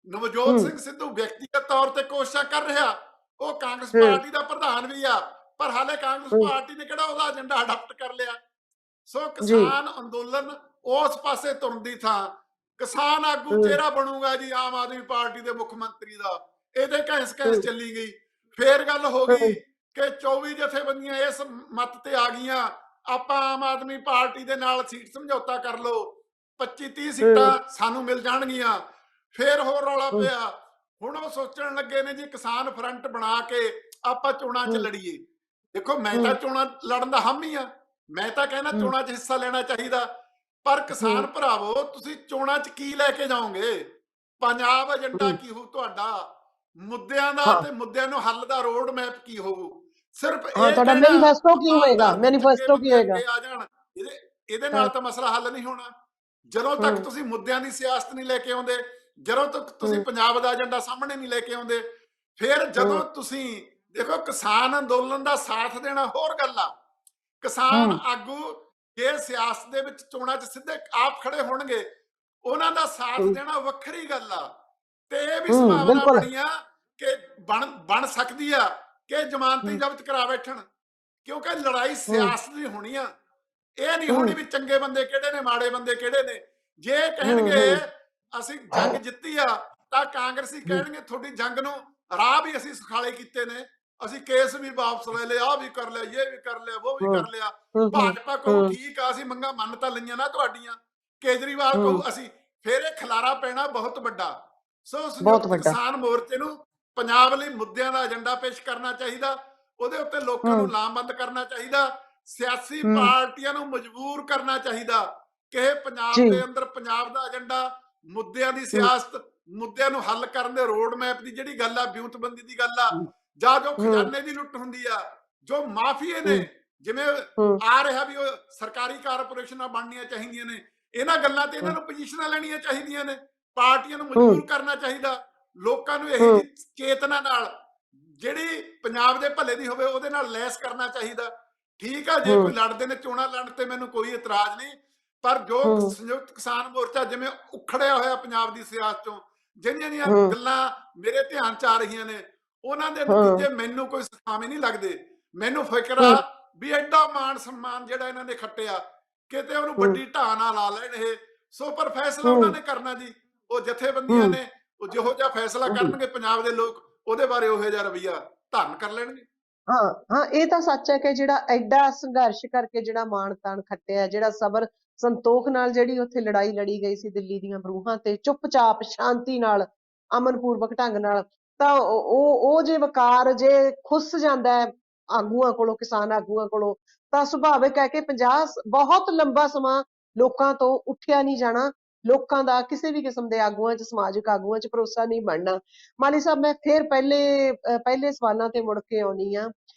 ਨਵਜੋਤ ਸਿੰਘ ਸਿੱਧੂ ਵਿਅਕਤੀਗਤ ਤੌਰ ਤੇ ਕੋਸ਼ਿਸ਼ਾਂ ਕਰ ਰਿਹਾ, ਉਹ ਕਾਂਗਰਸ ਪਾਰਟੀ ਦਾ ਪ੍ਰਧਾਨ ਵੀ ਆ, ਪਰ ਹਾਲੇ ਕਾਂਗਰਸ ਪਾਰਟੀ ਨੇ ਕਿਹੜਾ ਉਹਦਾ ਏਜੰਡਾ ਅਡਾਪਟ ਕਰ ਲਿਆ। ਸੋ ਕਿਸਾਨ ਅੰਦੋਲਨ ਉਸ ਪਾਸੇ ਤੁਰਨ ਦੀ ਥਾਂ ਕਿਸਾਨ ਆਗੂ ਚਿਹਰਾ ਬਣੂਗਾ ਜੀ ਆਮ ਆਦਮੀ ਪਾਰਟੀ ਦੇ ਮੁੱਖ ਮੰਤਰੀ ਦਾ, ਇਹਦੇ ਘੈਂਸ ਘੈਂਸ ਚੱਲੀ ਗਈ। ਫੇਰ ਗੱਲ ਹੋ ਗਈ ਕਿ 24 ਜਥੇਬੰਦੀਆਂ ਇਸ ਮਤ ਤੇ ਆ ਗਈਆਂ, ਆਪਾਂ ਆਮ ਆਦਮੀ ਪਾਰਟੀ ਦੇ ਨਾਲ ਸੀਟ ਸਮਝੌਤਾ ਕਰ ਲਓ, 25-30 ਸੀਟਾਂ ਸਾਨੂੰ ਮਿਲ ਜਾਣਗੀਆਂ। ਫੇਰ ਹੋਰ ਰੌਲਾ ਪਿਆ, ਹੁਣ ਉਹ ਸੋਚਣ ਲੱਗੇ ਨੇ ਜੀ ਕਿਸਾਨ ਫਰੰਟ ਬਣਾ ਕੇ ਆਪਾਂ ਚੋਣਾਂ 'ਚ ਲੜੀਏ। ਦੇਖੋ, ਮੈਂ ਤਾਂ ਚੋਣਾਂ ਲੜਨ ਦਾ ਹਾਮੀ ਆ, ਮੈਂ ਤਾਂ ਕਹਿੰਦਾ ਚੋਣਾਂ 'ਚ ਹਿੱਸਾ ਲੈਣਾ ਚਾਹੀਦਾ, ਪਰ ਕਿਸਾਨ ਭਰਾਵੋ, ਤੁਸੀਂ ਚੋਣਾਂ 'ਚ ਕੀ ਲੈ ਕੇ ਜਾਓਗੇ? ਪੰਜਾਬ ਏਜੰਡਾ ਕੀ ਹੋਊ ਤੁਹਾਡਾ? ਮੁੱਦਿਆਂ ਦਾ ਤੇ ਮੁੱਦਿਆਂ ਨੂੰ ਹੱਲ ਦਾ ਰੋਡ ਮੈਪ ਕੀ ਹੋਊ? ਸਿਰਫ ਇਹ ਤੁਹਾਡਾ ਮੈਨੀਫੈਸਟੋ ਕੀ ਹੋਏਗਾ? ਮੈਨੀਫੈਸਟੋ ਕੀ ਹੋਏਗਾ? ਆ ਜਾਣ, ਇਹਦੇ ਨਾਲ ਤਾਂ ਮਸਲਾ ਹੱਲ ਨਹੀਂ ਹੋਣਾ। ਜਦੋਂ ਤੱਕ ਤੁਸੀਂ ਮੁੱਦਿਆਂ ਦੀ ਸਿਆਸਤ ਨਹੀਂ ਲੈ ਕੇ ਆਉਂਦੇ, ਜਦੋਂ ਤੱਕ ਤੁਸੀਂ ਪੰਜਾਬ ਦਾ ਏਜੰਡਾ ਸਾਹਮਣੇ ਨਹੀਂ ਲੈ ਕੇ ਆਉਂਦੇ, ਫਿਰ ਜਦੋਂ ਤੁਸੀਂ ਦੇਖੋ ਕਿਸਾਨ ਅੰਦੋਲਨ ਦਾ ਸਾਥ ਦੇਣਾ ਹੋਰ ਗੱਲ ਆ। ਕਿਸਾਨ ਆਗੂ ਜੇ ਸਿਆਸਤ ਦੇ ਵਿੱਚ ਚੋਣਾਂ 'ਚ ਸਿੱਧੇ ਆਪ ਖੜੇ ਹੋਣਗੇ, ਉਹਨਾਂ ਦਾ ਸਾਥ ਦੇਣਾ ਵੱਖਰੀ ਗੱਲ ਆ। ਤੇ ਇਹ ਵੀ ਸੰਭਾਵਨਾ ਬਣੀ ਆ ਕਿ ਬਣ ਸਕਦੀ ਆ ਕਿ ਜ਼ਮਾਨਤੀ ਜ਼ਬਤ ਕਰਾ ਬੈਠਣ, ਕਿਉਂਕਿ ਲੜਾਈ ਸਿਆਸਤ ਦੀ ਹੋਣੀ ਆ। ਇਹ ਨਹੀਂ ਹੋਣੀ ਵੀ ਚੰਗੇ ਬੰਦੇ ਕਿਹੜੇ ਨੇ, ਮਾੜੇ ਬੰਦੇ ਕਿਹੜੇ ਨੇ। ਜੇ ਕਹਿਣਗੇ ਅਸੀਂ ਜੰਗ ਜਿੱਤੀ ਆ, ਤਾਂ ਕਾਂਗਰਸੀ ਕਹਿਣਗੇ ਤੁਹਾਡੀ ਜੰਗ ਨੂੰ ਰਾਹ ਵੀ ਅਸੀਂ ਸੁਖਾਲੇ ਕੀਤੇ ਨੇ, ਅਸੀਂ ਕੇਸ ਵੀ ਵਾਪਸ ਲੈ ਲਏ, ਆਹ ਵੀ ਕਰ ਲਿਆ, ਇਹ ਵੀ ਕਰ ਲਿਆ, ਉਹ ਵੀ ਕਰ ਲਿਆ। ਭਾਜਪਾ ਕਹੂ ਠੀਕ ਆ, ਅਸੀਂ ਮੰਗਾਂ ਮੰਨ ਤਾਂ ਲਈਆਂ ਨਾ ਤੁਹਾਡੀਆਂ। ਕੇਜਰੀਵਾਲ ਕਹੂ ਅਸੀਂ, ਫਿਰ ਇਹ ਖਲਾਰਾ ਪੈਣਾ ਬਹੁਤ ਵੱਡਾ। ਸੋ ਸੰਯੁਕਤ ਕਿਸਾਨ ਮੋਰਚੇ ਨੂੰ ਪੰਜਾਬ ਲਈ ਮੁੱਦਿਆਂ ਦਾ ਏਜੰਡਾ ਪੇਸ਼ ਕਰਨਾ ਚਾਹੀਦਾ, ਉਹਦੇ ਉੱਤੇ ਲੋਕਾਂ ਨੂੰ ਲਾਮਬੰਦ ਕਰਨਾ ਚਾਹੀਦਾ, ਸਿਆਸੀ ਪਾਰਟੀਆਂ ਨੂੰ ਮਜਬੂਰ ਕਰਨਾ ਚਾਹੀਦਾ ਕਿ ਪੰਜਾਬ ਦੇ ਅੰਦਰ ਪੰਜਾਬ ਦਾ ਏਜੰਡਾ, ਮੁੱਦਿਆਂ ਦੀ ਸਿਆਸਤ, ਮੁੱਦਿਆਂ ਨੂੰ ਹੱਲ ਕਰਨ ਦੇ ਰੋਡ ਮੈਪ ਦੀ ਜਿਹੜੀ ਗੱਲ ਆ, ਵਿਉਂਤਬੰਦੀ ਦੀ ਗੱਲ ਆ, ਜਾਂ ਜੋ ਖਜ਼ਾਨੇ ਦੀ ਲੁੱਟ ਹੁੰਦੀ ਆ, ਜੋ ਮਾਫੀਏ ਨੇ, ਜਿਵੇਂ ਆ ਰਿਹਾ ਵੀ ਉਹ ਸਰਕਾਰੀ ਕਾਰਪੋਰੇਸ਼ਨਾਂ ਬਣਨੀਆਂ ਚਾਹੀਦੀਆਂ ਨੇ, ਇਹਨਾਂ ਗੱਲਾਂ ਤੇ ਇਹਨਾਂ ਨੂੰ ਪੋਜੀਸ਼ਨਾਂ ਲੈਣੀਆਂ ਚਾਹੀਦੀਆਂ ਨੇ। ਪਾਰਟੀਆਂ ਨੂੰ ਮਜਬੂਰ ਕਰਨਾ ਚਾਹੀਦਾ, ਲੋਕਾਂ ਨੂੰ ਇਹੋ ਜਿਹੀ ਚੇਤਨਾ ਨਾਲ ਜਿਹੜੀ ਪੰਜਾਬ ਦੇ ਭਲੇ ਦੀ ਹੋਵੇ ਉਹਦੇ ਨਾਲ ਲੈਸ ਕਰਨਾ ਚਾਹੀਦਾ। ਠੀਕ ਆ, ਜੇ ਕੋਈ ਲੜਦੇ ਨੇ ਚੋਣਾਂ ਲੜਨ ਤੇ ਮੈਨੂੰ ਕੋਈ ਇਤਰਾਜ਼ ਨਹੀਂ, ਪਰ ਜੋ ਹੂੰ ਸੰਯੁਕਤ ਕਿਸਾਨ ਮੋਰਚਾ ਜਿਵੇਂ ਉਖੜਿਆ ਹੋਇਆ ਪੰਜਾਬ ਦੀ ਸਿਆਸਤ ਚੋਂ, ਜਿਹੜੀਆਂ ਹੂੰ ਗੱਲਾਂ ਮੇਰੇ ਧਿਆਨ ਚ ਆ ਰਹੀਆਂ ਨੇ, ਉਹਨਾਂ ਦੇ ਹੂੰ ਨਤੀਜੇ ਮੈਨੂੰ ਕੋਈ ਸੁਖਾਵੇਂ ਨਹੀਂ ਲੱਗਦੇ। ਮੈਨੂੰ ਫਿਕਰ ਆ ਹੂੰ ਵੀ ਐਡਾ ਮਾਣ ਸਨਮਾਨ ਜਿਹੜਾ ਇਹਨਾਂ ਨੇ ਖੱਟਿਆ, ਕਿਤੇ ਉਹਨੂੰ ਹੂੰ ਵੱਡੀ ਢਾਹ ਨਾ ਲਾ ਲੈਣ ਇਹ। ਸੋ ਪਰ ਫੈਸਲਾ ਉਹਨਾਂ ਹੂੰ ਨੇ ਕਰਨਾ ਜੀ, ਉਹ ਜਥੇਬੰਦੀਆਂ ਹੂੰ ਨੇ, ਉਹ ਜਿਹੋ ਜਿਹਾ ਫੈਸਲਾ ਹੂੰ ਕਰਨਗੇ ਪੰਜਾਬ ਦੇ ਲੋਕ ਉਹਦੇ ਬਾਰੇ ਉਹੋ ਜਿਹਾ ਰਵੱਈਆ ਧਾਰਨ ਕਰ ਲੈਣਗੇ। ਹਾਂ ਹਾਂ, ਇਹ ਤਾਂ ਸੱਚ ਹੈ ਕਿ ਜਿਹੜਾ ਐਡਾ ਸੰਘਰਸ਼ ਕਰਕੇ ਜਿਹੜਾ ਮਾਣ ਤਾਣ ਖੱਟਿਆ, ਜਿਹੜਾ ਸਬਰ ਸੰਤੋਖ ਨਾਲ ਜਿਹੜੀ ਉੱਥੇ ਲੜਾਈ ਲੜੀ ਗਈ ਸੀ ਦਿੱਲੀ ਦੀਆਂ ਬਰੂਹਾਂ ਤੇ, ਚੁੱਪਚਾਪ ਸ਼ਾਂਤੀ ਨਾਲ ਅਮਨਪੂਰਵਕ ਢੰਗ ਨਾਲ, ਤਾਂ ਉਹ ਜੇ ਵਕਾਰ ਜੇ ਖੁੱਸ ਜਾਂਦਾ ਹੈ ਆਗੂਆਂ ਕੋਲੋਂ, ਕਿਸਾਨ ਆਗੂਆਂ ਕੋਲੋਂ, ਤਾਂ ਸੁਭਾਵਿਕ ਹੈ ਕਿ 50 ਬਹੁਤ ਲੰਬਾ ਸਮਾਂ ਲੋਕਾਂ ਤੋਂ ਉੱਠਿਆ ਨਹੀਂ ਜਾਣਾ, ਲੋਕਾਂ ਦਾ ਕਿਸੇ ਵੀ ਕਿਸਮ ਦੇ ਆਗੂਆਂ 'ਚ, ਸਮਾਜਿਕ ਆਗੂਆਂ 'ਚ ਭਰੋਸਾ ਨਹੀਂ ਬਣਨਾ। ਮਾਲੀ ਸਾਹਿਬ, ਮੈਂ ਫਿਰ ਪਹਿਲੇ ਸਵਾਲਾਂ ਤੇ ਮੁੜ ਕੇ ਆਉਣੀ ਆ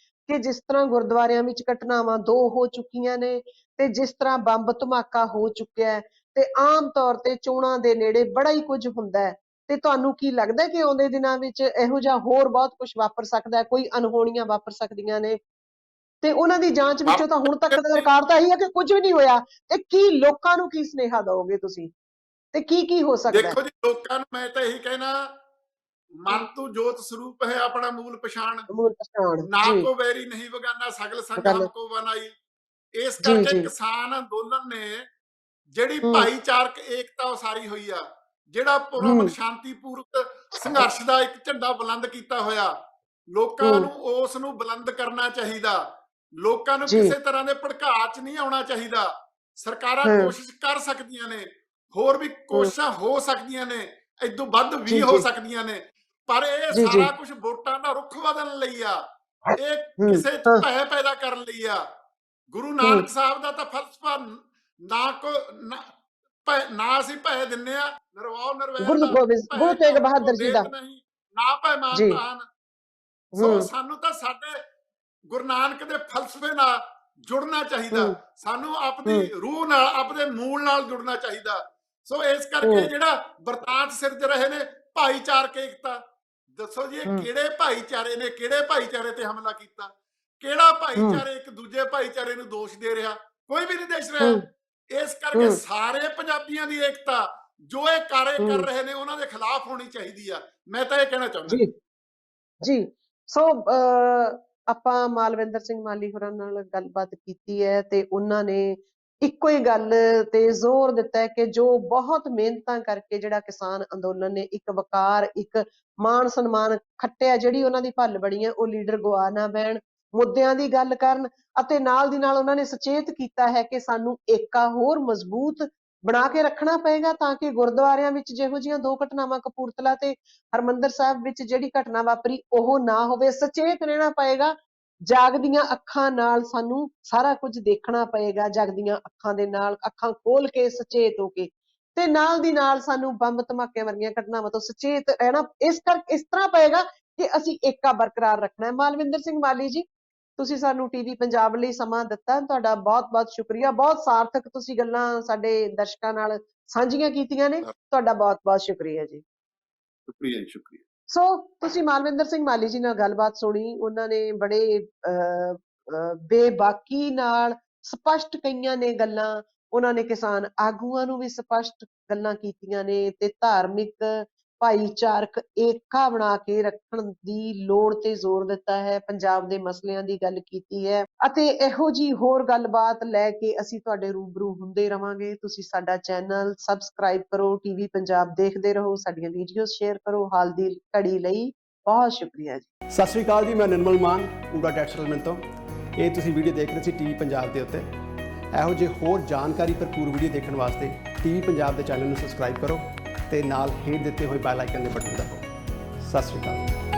ਕਿ ਜਿਸ ਤਰ੍ਹਾਂ ਗੁਰਦੁਆਰਿਆਂ ਵਿੱਚ ਘਟਨਾਵਾਂ 2 ਹੋ ਚੁੱਕੀਆਂ ਨੇ, ਤੇ ਜਿਸ ਤਰ੍ਹਾਂ ਬੰਬ ਧਮਾਕਾ ਹੋ ਚੁੱਕਿਆ ਹੈ, ਤੇ ਆਮ ਤੌਰ ਤੇ ਚੋਣਾਂ ਦੇ ਨੇੜੇ ਬੜਾ ਹੀ ਕੁਝ ਹੁੰਦਾ ਹੈ, ਤੇ ਤੁਹਾਨੂੰ ਕੀ ਲੱਗਦਾ ਕਿ ਆਉਂਦੇ ਦਿਨਾਂ ਵਿੱਚ ਇਹੋ ਜਿਹਾ ਹੋਰ ਬਹੁਤ ਕੁਝ ਵਾਪਰ ਸਕਦਾ ਹੈ, ਕੋਈ ਅਣਹੋਣੀਆਂ ਵਾਪਰ ਸਕਦੀਆਂ ਨੇ? ਤੇ ਉਹਨਾਂ ਦੀ ਜਾਂਚ ਵਿੱਚੋਂ ਤਾਂ ਹੁਣ ਤੱਕ ਦਾ ਰਿਕਾਰਡ ਤਾਂ ਇਹੀ ਹੈ ਕਿ ਕੁਝ ਵੀ ਨਹੀਂ ਹੋਇਆ। ਤੇ ਕੀ ਲੋਕਾਂ ਨੂੰ ਕੀ ਸੁਨੇਹਾ ਦਿਓਗੇ ਤੁਸੀਂ, ਤੇ ਕੀ ਹੋ ਸਕਦਾ? ਦੇਖੋ ਜੀ, ਲੋਕਾਂ ਨੂੰ ਮੈਂ ਤਾਂ ਇਹੀ ਕਹਿਣਾ, ਮਨ ਤੂੰ ਜੋਤ ਸਰੂਪ ਹੈ ਆਪਣਾ ਮੂਲ ਪਛਾਣ, ਮੂਲ ਪਛਾਣ ਨਾ ਜੀ, ਕੋ ਵੈਰੀ ਨਹੀਂ ਬਗਾਨਾ, ਸਗਲ ਸੰਗ ਗੱਲ ਹਮ ਕੋ ਬਣਾਈ। ਇਸ ਜੀ ਕਰਕੇ ਜੀ ਕਿਸਾਨ ਅੰਦੋਲਨ ਨੇ ਜਿਹੜੀ ਹੂੰ ਭਾਈਚਾਰਕ ਏਕਤਾ ਉਸਾਰੀ ਹੋਈ ਆ, ਜਿਹੜਾ ਪੁਰਅਮਨ ਹੂੰ ਸ਼ਾਂਤੀਪੂਰਕ ਸੰਘਰਸ਼ ਦਾ ਇੱਕ ਝੰਡਾ ਬੁਲੰਦ ਕੀਤਾ ਹੋਇਆ, ਲੋਕਾਂ ਹੂੰ ਨੂੰ ਉਸ ਨੂੰ ਬੁਲੰਦ ਕਰਨਾ ਚਾਹੀਦਾ। ਲੋਕਾਂ ਨੂੰ ਜੀ ਕਿਸੇ ਤਰ੍ਹਾਂ ਦੇ ਭੜਕਾਅ 'ਚ ਨਹੀਂ ਆਉਣਾ ਚਾਹੀਦਾ। ਸਰਕਾਰਾਂ ਹਾਂ ਕੋਸ਼ਿਸ਼ ਕਰ ਸਕਦੀਆਂ ਨੇ, ਹੋਰ ਵੀ ਹੂੰ ਕੋਸ਼ਿਸ਼ਾਂ ਹੋ ਸਕਦੀਆਂ ਨੇ, ਇਦੋਂ ਵੱਧ ਜੀ ਵੀ ਹੋ ਜੀ ਸਕਦੀਆਂ ਨੇ, ਪਰ ਇਹ ਜੀ ਜੀ ਸਾਰਾ ਕੁਝ ਵੋਟਾਂ ਦਾ ਰੁੱਖ ਬਦਲਣ ਲਈ ਆ, ਇਹ ਹੂੰ ਕਿਸੇ 'ਚ ਹਾਂ ਭੈ ਪੈਦਾ ਕਰਨ ਲਈ ਆ। ਗੁਰੂ ਹੂੰ ਨਾਨਕ ਸਾਹਿਬ ਦਾ ਤਾਂ ਫਲਸਫਾ ਨਾ ਕੋ ਨਾ ਅਸੀਂ ਭੈ ਦਿੰਨੇ ਆ, ਨਿਰਵਾਉ ਨਿਰਵੈਰ ਗੁਰੂ ਦਾ ਗੋਬਿੰਦ ਭੈ ਗੁਰੂ ਤੇਗ ਕੋ ਬਹਾਦਰ ਜੀ ਦਾ ਦੇਤ ਨਹੀਂ, ਨਾ ਭੈ ਮਾਨ ਜੀ ਤਾਨ। ਸੋ ਹੂੰ ਸਾਨੂੰ ਤਾਂ ਸਾਡੇ ਗੁਰੂ ਨਾਨਕ ਦੇ ਫਲਸਫੇ ਨਾਲ ਜੁੜਨਾ ਚਾਹੀਦਾ, ਹੂੰ ਸਾਨੂੰ ਆਪਣੀ ਹੂੰ ਰੂਹ ਨਾਲ, ਆਪਣੇ ਮੂਲ ਨਾਲ ਜੁੜਨਾ ਚਾਹੀਦਾ। ਸੋ ਇਸ ਕਰਕੇ ਹੂੰ ਜਿਹੜਾ ਵਰਤਾਂਤ ਸਿਰਜ ਰਹੇ ਨੇ ਭਾਈਚਾਰਕ ਏਕਤਾ, ਦੱਸੋ ਜੀ ਇਹ ਹੂੰ ਕਿਹੜੇ ਭਾਈਚਾਰੇ ਨੇ ਕਿਹੜੇ ਭਾਈਚਾਰੇ ਤੇ ਹਮਲਾ ਕੀਤਾ? ਕਿਹੜਾ ਹੂੰ ਭਾਈਚਾਰੇ ਇੱਕ ਦੂਜੇ ਭਾਈਚਾਰੇ ਨੂੰ ਦੋਸ਼ ਦੇ ਰਿਹਾ? ਕੋਈ ਵੀ ਨਹੀਂ ਦੇਸ਼ ਰਿਹਾ। ਹੂੰ ਇਸ ਕਰਕੇ ਹੂੰ ਸਾਰੇ ਪੰਜਾਬੀਆਂ ਦੀ ਏਕਤਾ, ਜੋ ਇਹ ਕਾਰੇ ਕਰ ਹੂੰ ਰਹੇ ਨੇ ਉਹਨਾਂ ਦੇ ਖਿਲਾਫ ਹੋਣੀ ਚਾਹੀਦੀ ਆ। ਮੈਂ ਤਾਂ ਇਹ ਕਹਿਣਾ ਚਾਹੁੰਦਾ। ਜੀ ਜੀ। ਸੋ ਆਪਾਂ ਮਾਲਵਿੰਦਰ ਸਿੰਘ ਮਾਲੀ ਹੋਰਾਂ ਨਾਲ ਗੱਲਬਾਤ ਕੀਤੀ ਹੈ, ਤੇ ਉਹਨਾਂ ਨੇ ਇੱਕੋ ਹੀ ਗੱਲ ਤੇ ਜ਼ੋਰ ਦਿੱਤਾ ਹੈ ਕਿ ਜੋ ਬਹੁਤ ਮਿਹਨਤਾਂ ਕਰਕੇ ਜਿਹੜਾ ਕਿਸਾਨ ਅੰਦੋਲਨ ਨੇ ਇੱਕ ਵਕਾਰ, ਇੱਕ ਮਾਣ ਸਨਮਾਨ ਖੱਟਿਆ, ਜਿਹੜੀ ਉਹਨਾਂ ਦੀ ਭੱਲ ਬਣੀ ਹੈ, ਉਹ ਲੀਡਰ ਗਵਾ ਨਾ ਬਹਿਣ, ਮੁੱਦਿਆਂ ਦੀ ਗੱਲ ਕਰਨ, ਅਤੇ ਨਾਲ ਦੀ ਨਾਲ ਉਹਨਾਂ ਨੇ ਸੁਚੇਤ ਕੀਤਾ ਹੈ ਕਿ ਸਾਨੂੰ ਏਕਾ ਹੋਰ ਮਜ਼ਬੂਤ ਬਣਾ ਕੇ ਰੱਖਣਾ ਪਏਗਾ, ਤਾਂ ਕਿ ਗੁਰਦੁਆਰਿਆਂ ਵਿੱਚ ਜਿਹੋ ਜਿਹੀਆਂ 2 ਘਟਨਾਵਾਂ ਕਪੂਰਥਲਾ ਤੇ ਹਰਿਮੰਦਰ ਸਾਹਿਬ ਵਿੱਚ ਜਿਹੜੀ ਘਟਨਾ ਵਾਪਰੀ ਉਹ ਨਾ ਹੋਵੇ। ਸੁਚੇਤ ਰਹਿਣਾ ਪਏਗਾ, ਜਾਗਦੀਆਂ ਅੱਖਾਂ ਨਾਲ ਸਾਨੂੰ ਸਾਰਾ ਕੁਝ ਦੇਖਣਾ ਪਏਗਾ, ਜਾਗਦੀਆਂ ਅੱਖਾਂ ਦੇ ਨਾਲ, ਅੱਖਾਂ ਖੋਲ ਕੇ ਸੁਚੇਤ ਹੋ ਕੇ, ਤੇ ਨਾਲ ਦੀ ਨਾਲ ਸਾਨੂੰ ਬੰਬ ਧਮਾਕੇ ਵਰਗੀਆਂ ਘਟਨਾਵਾਂ ਤੋਂ ਸੁਚੇਤ ਰਹਿਣਾ ਇਸ ਤਰ੍ਹਾਂ ਪਏਗਾ ਕਿ ਅਸੀਂ ਏਕਾ ਬਰਕਰਾਰ ਰੱਖਣਾ ਹੈ। ਮਾਲਵਿੰਦਰ ਸਿੰਘ ਮਾਲੀ ਜੀ, ਤੁਸੀਂ ਸਾਨੂੰ ਟੀਵੀ ਪੰਜਾਬ ਲਈ ਸਮਾਂ ਦਿੱਤਾ, ਤੁਹਾਡਾ ਬਹੁਤ-ਬਹੁਤ ਸ਼ੁਕਰੀਆ। ਬਹੁਤ ਸਾਰਥਕ ਤੁਸੀਂ ਗੱਲਾਂ ਸਾਡੇ ਦਰਸ਼ਕਾਂ ਨਾਲ ਸਾਂਝੀਆਂ ਕੀਤੀਆਂ ਨੇ, ਤੁਹਾਡਾ ਬਹੁਤ-ਬਹੁਤ ਸ਼ੁਕਰੀਆ ਜੀ। ਸ਼ੁਕਰੀਆ ਜੀ, ਸ਼ੁਕਰੀਆ। ਸੋ ਤੁਸੀਂ ਮਾਲਵਿੰਦਰ ਸਿੰਘ ਮਾਲੀ ਜੀ ਨਾਲ ਗੱਲਬਾਤ ਸੁਣੀ, ਉਹਨਾਂ ਨੇ ਬੜੇ ਬੇਬਾਕੀ ਨਾਲ ਸਪਸ਼ਟ ਕਈਆਂ ਨੇ ਗੱਲਾਂ, ਉਹਨਾਂ ਨੇ ਕਿਸਾਨ ਆਗੂਆਂ ਨੂੰ ਵੀ ਸਪਸ਼ਟ ਗੱਲਾਂ ਕੀਤੀਆਂ ਨੇ, ਤੇ ਧਾਰਮਿਕ ਭਾਈਚਾਰਕ ਏਕਾ ਬਣਾ ਕੇ ਰੱਖਣ ਦੀ ਲੋੜ ਤੇ ਜ਼ੋਰ ਦਿੱਤਾ ਹੈ, ਪੰਜਾਬ ਦੇ ਮਸਲਿਆਂ ਦੀ ਗੱਲ ਕੀਤੀ ਹੈ, ਅਤੇ ਇਹੋ ਜਿਹੀ ਹੋਰ ਗੱਲਬਾਤ ਲੈ ਕੇ ਅਸੀਂ ਤੁਹਾਡੇ ਰੂਬਰੂ ਹੁੰਦੇ ਰਵਾਂਗੇ। ਤੁਸੀਂ ਸਾਡਾ ਚੈਨਲ ਸਬਸਕ੍ਰਾਈਬ ਕਰੋ, ਟੀਵੀ ਪੰਜਾਬ ਦੇਖਦੇ ਰਹੋ, ਸਾਡੀਆਂ ਵੀਡੀਓਜ਼ ਸ਼ੇਅਰ ਕਰੋ। ਹਾਲ ਦੀ ਘੜੀ ਲਈ ਬਹੁਤ ਸ਼ੁਕਰੀਆ ਜੀ। ਸਤਿ ਸ਼੍ਰੀ ਅਕਾਲ ਜੀ, ਮੈਂ ਨਿਰਮਲ ਮਾਨ ਪੂਰਾ ਟੈਕਸ ਸੈਟਲਮੈਂਟ ਤੋਂ। ਇਹ ਤੁਸੀਂ ਵੀਡੀਓ ਦੇਖ ਰਹੇ ਸੀ ਟੀਵੀ ਪੰਜਾਬ ਦੇ ਉੱਤੇ। ਇਹੋ ਜਿਹੇ ਹੋਰ ਜਾਣਕਾਰੀ ਭਰਪੂਰ ਵੀਡੀਓ ਦੇਖਣ ਵਾਸਤੇ ਟੀਵੀ ਪੰਜਾਬ ਦੇ ਚੈਨਲ ਨੂੰ ਸਬਸਕ੍ਰਾਈਬ ਕਰੋ, ਤੇ ਨਾਲ ਹੇਠ ਦਿੱਤੇ ਹੋਏ ਬੈਲ ਆਈਕਨ ਦੇ ਬਟਨ ਦਬਾਓ। ਸਤਿ ਸ਼੍ਰੀ ਅਕਾਲ।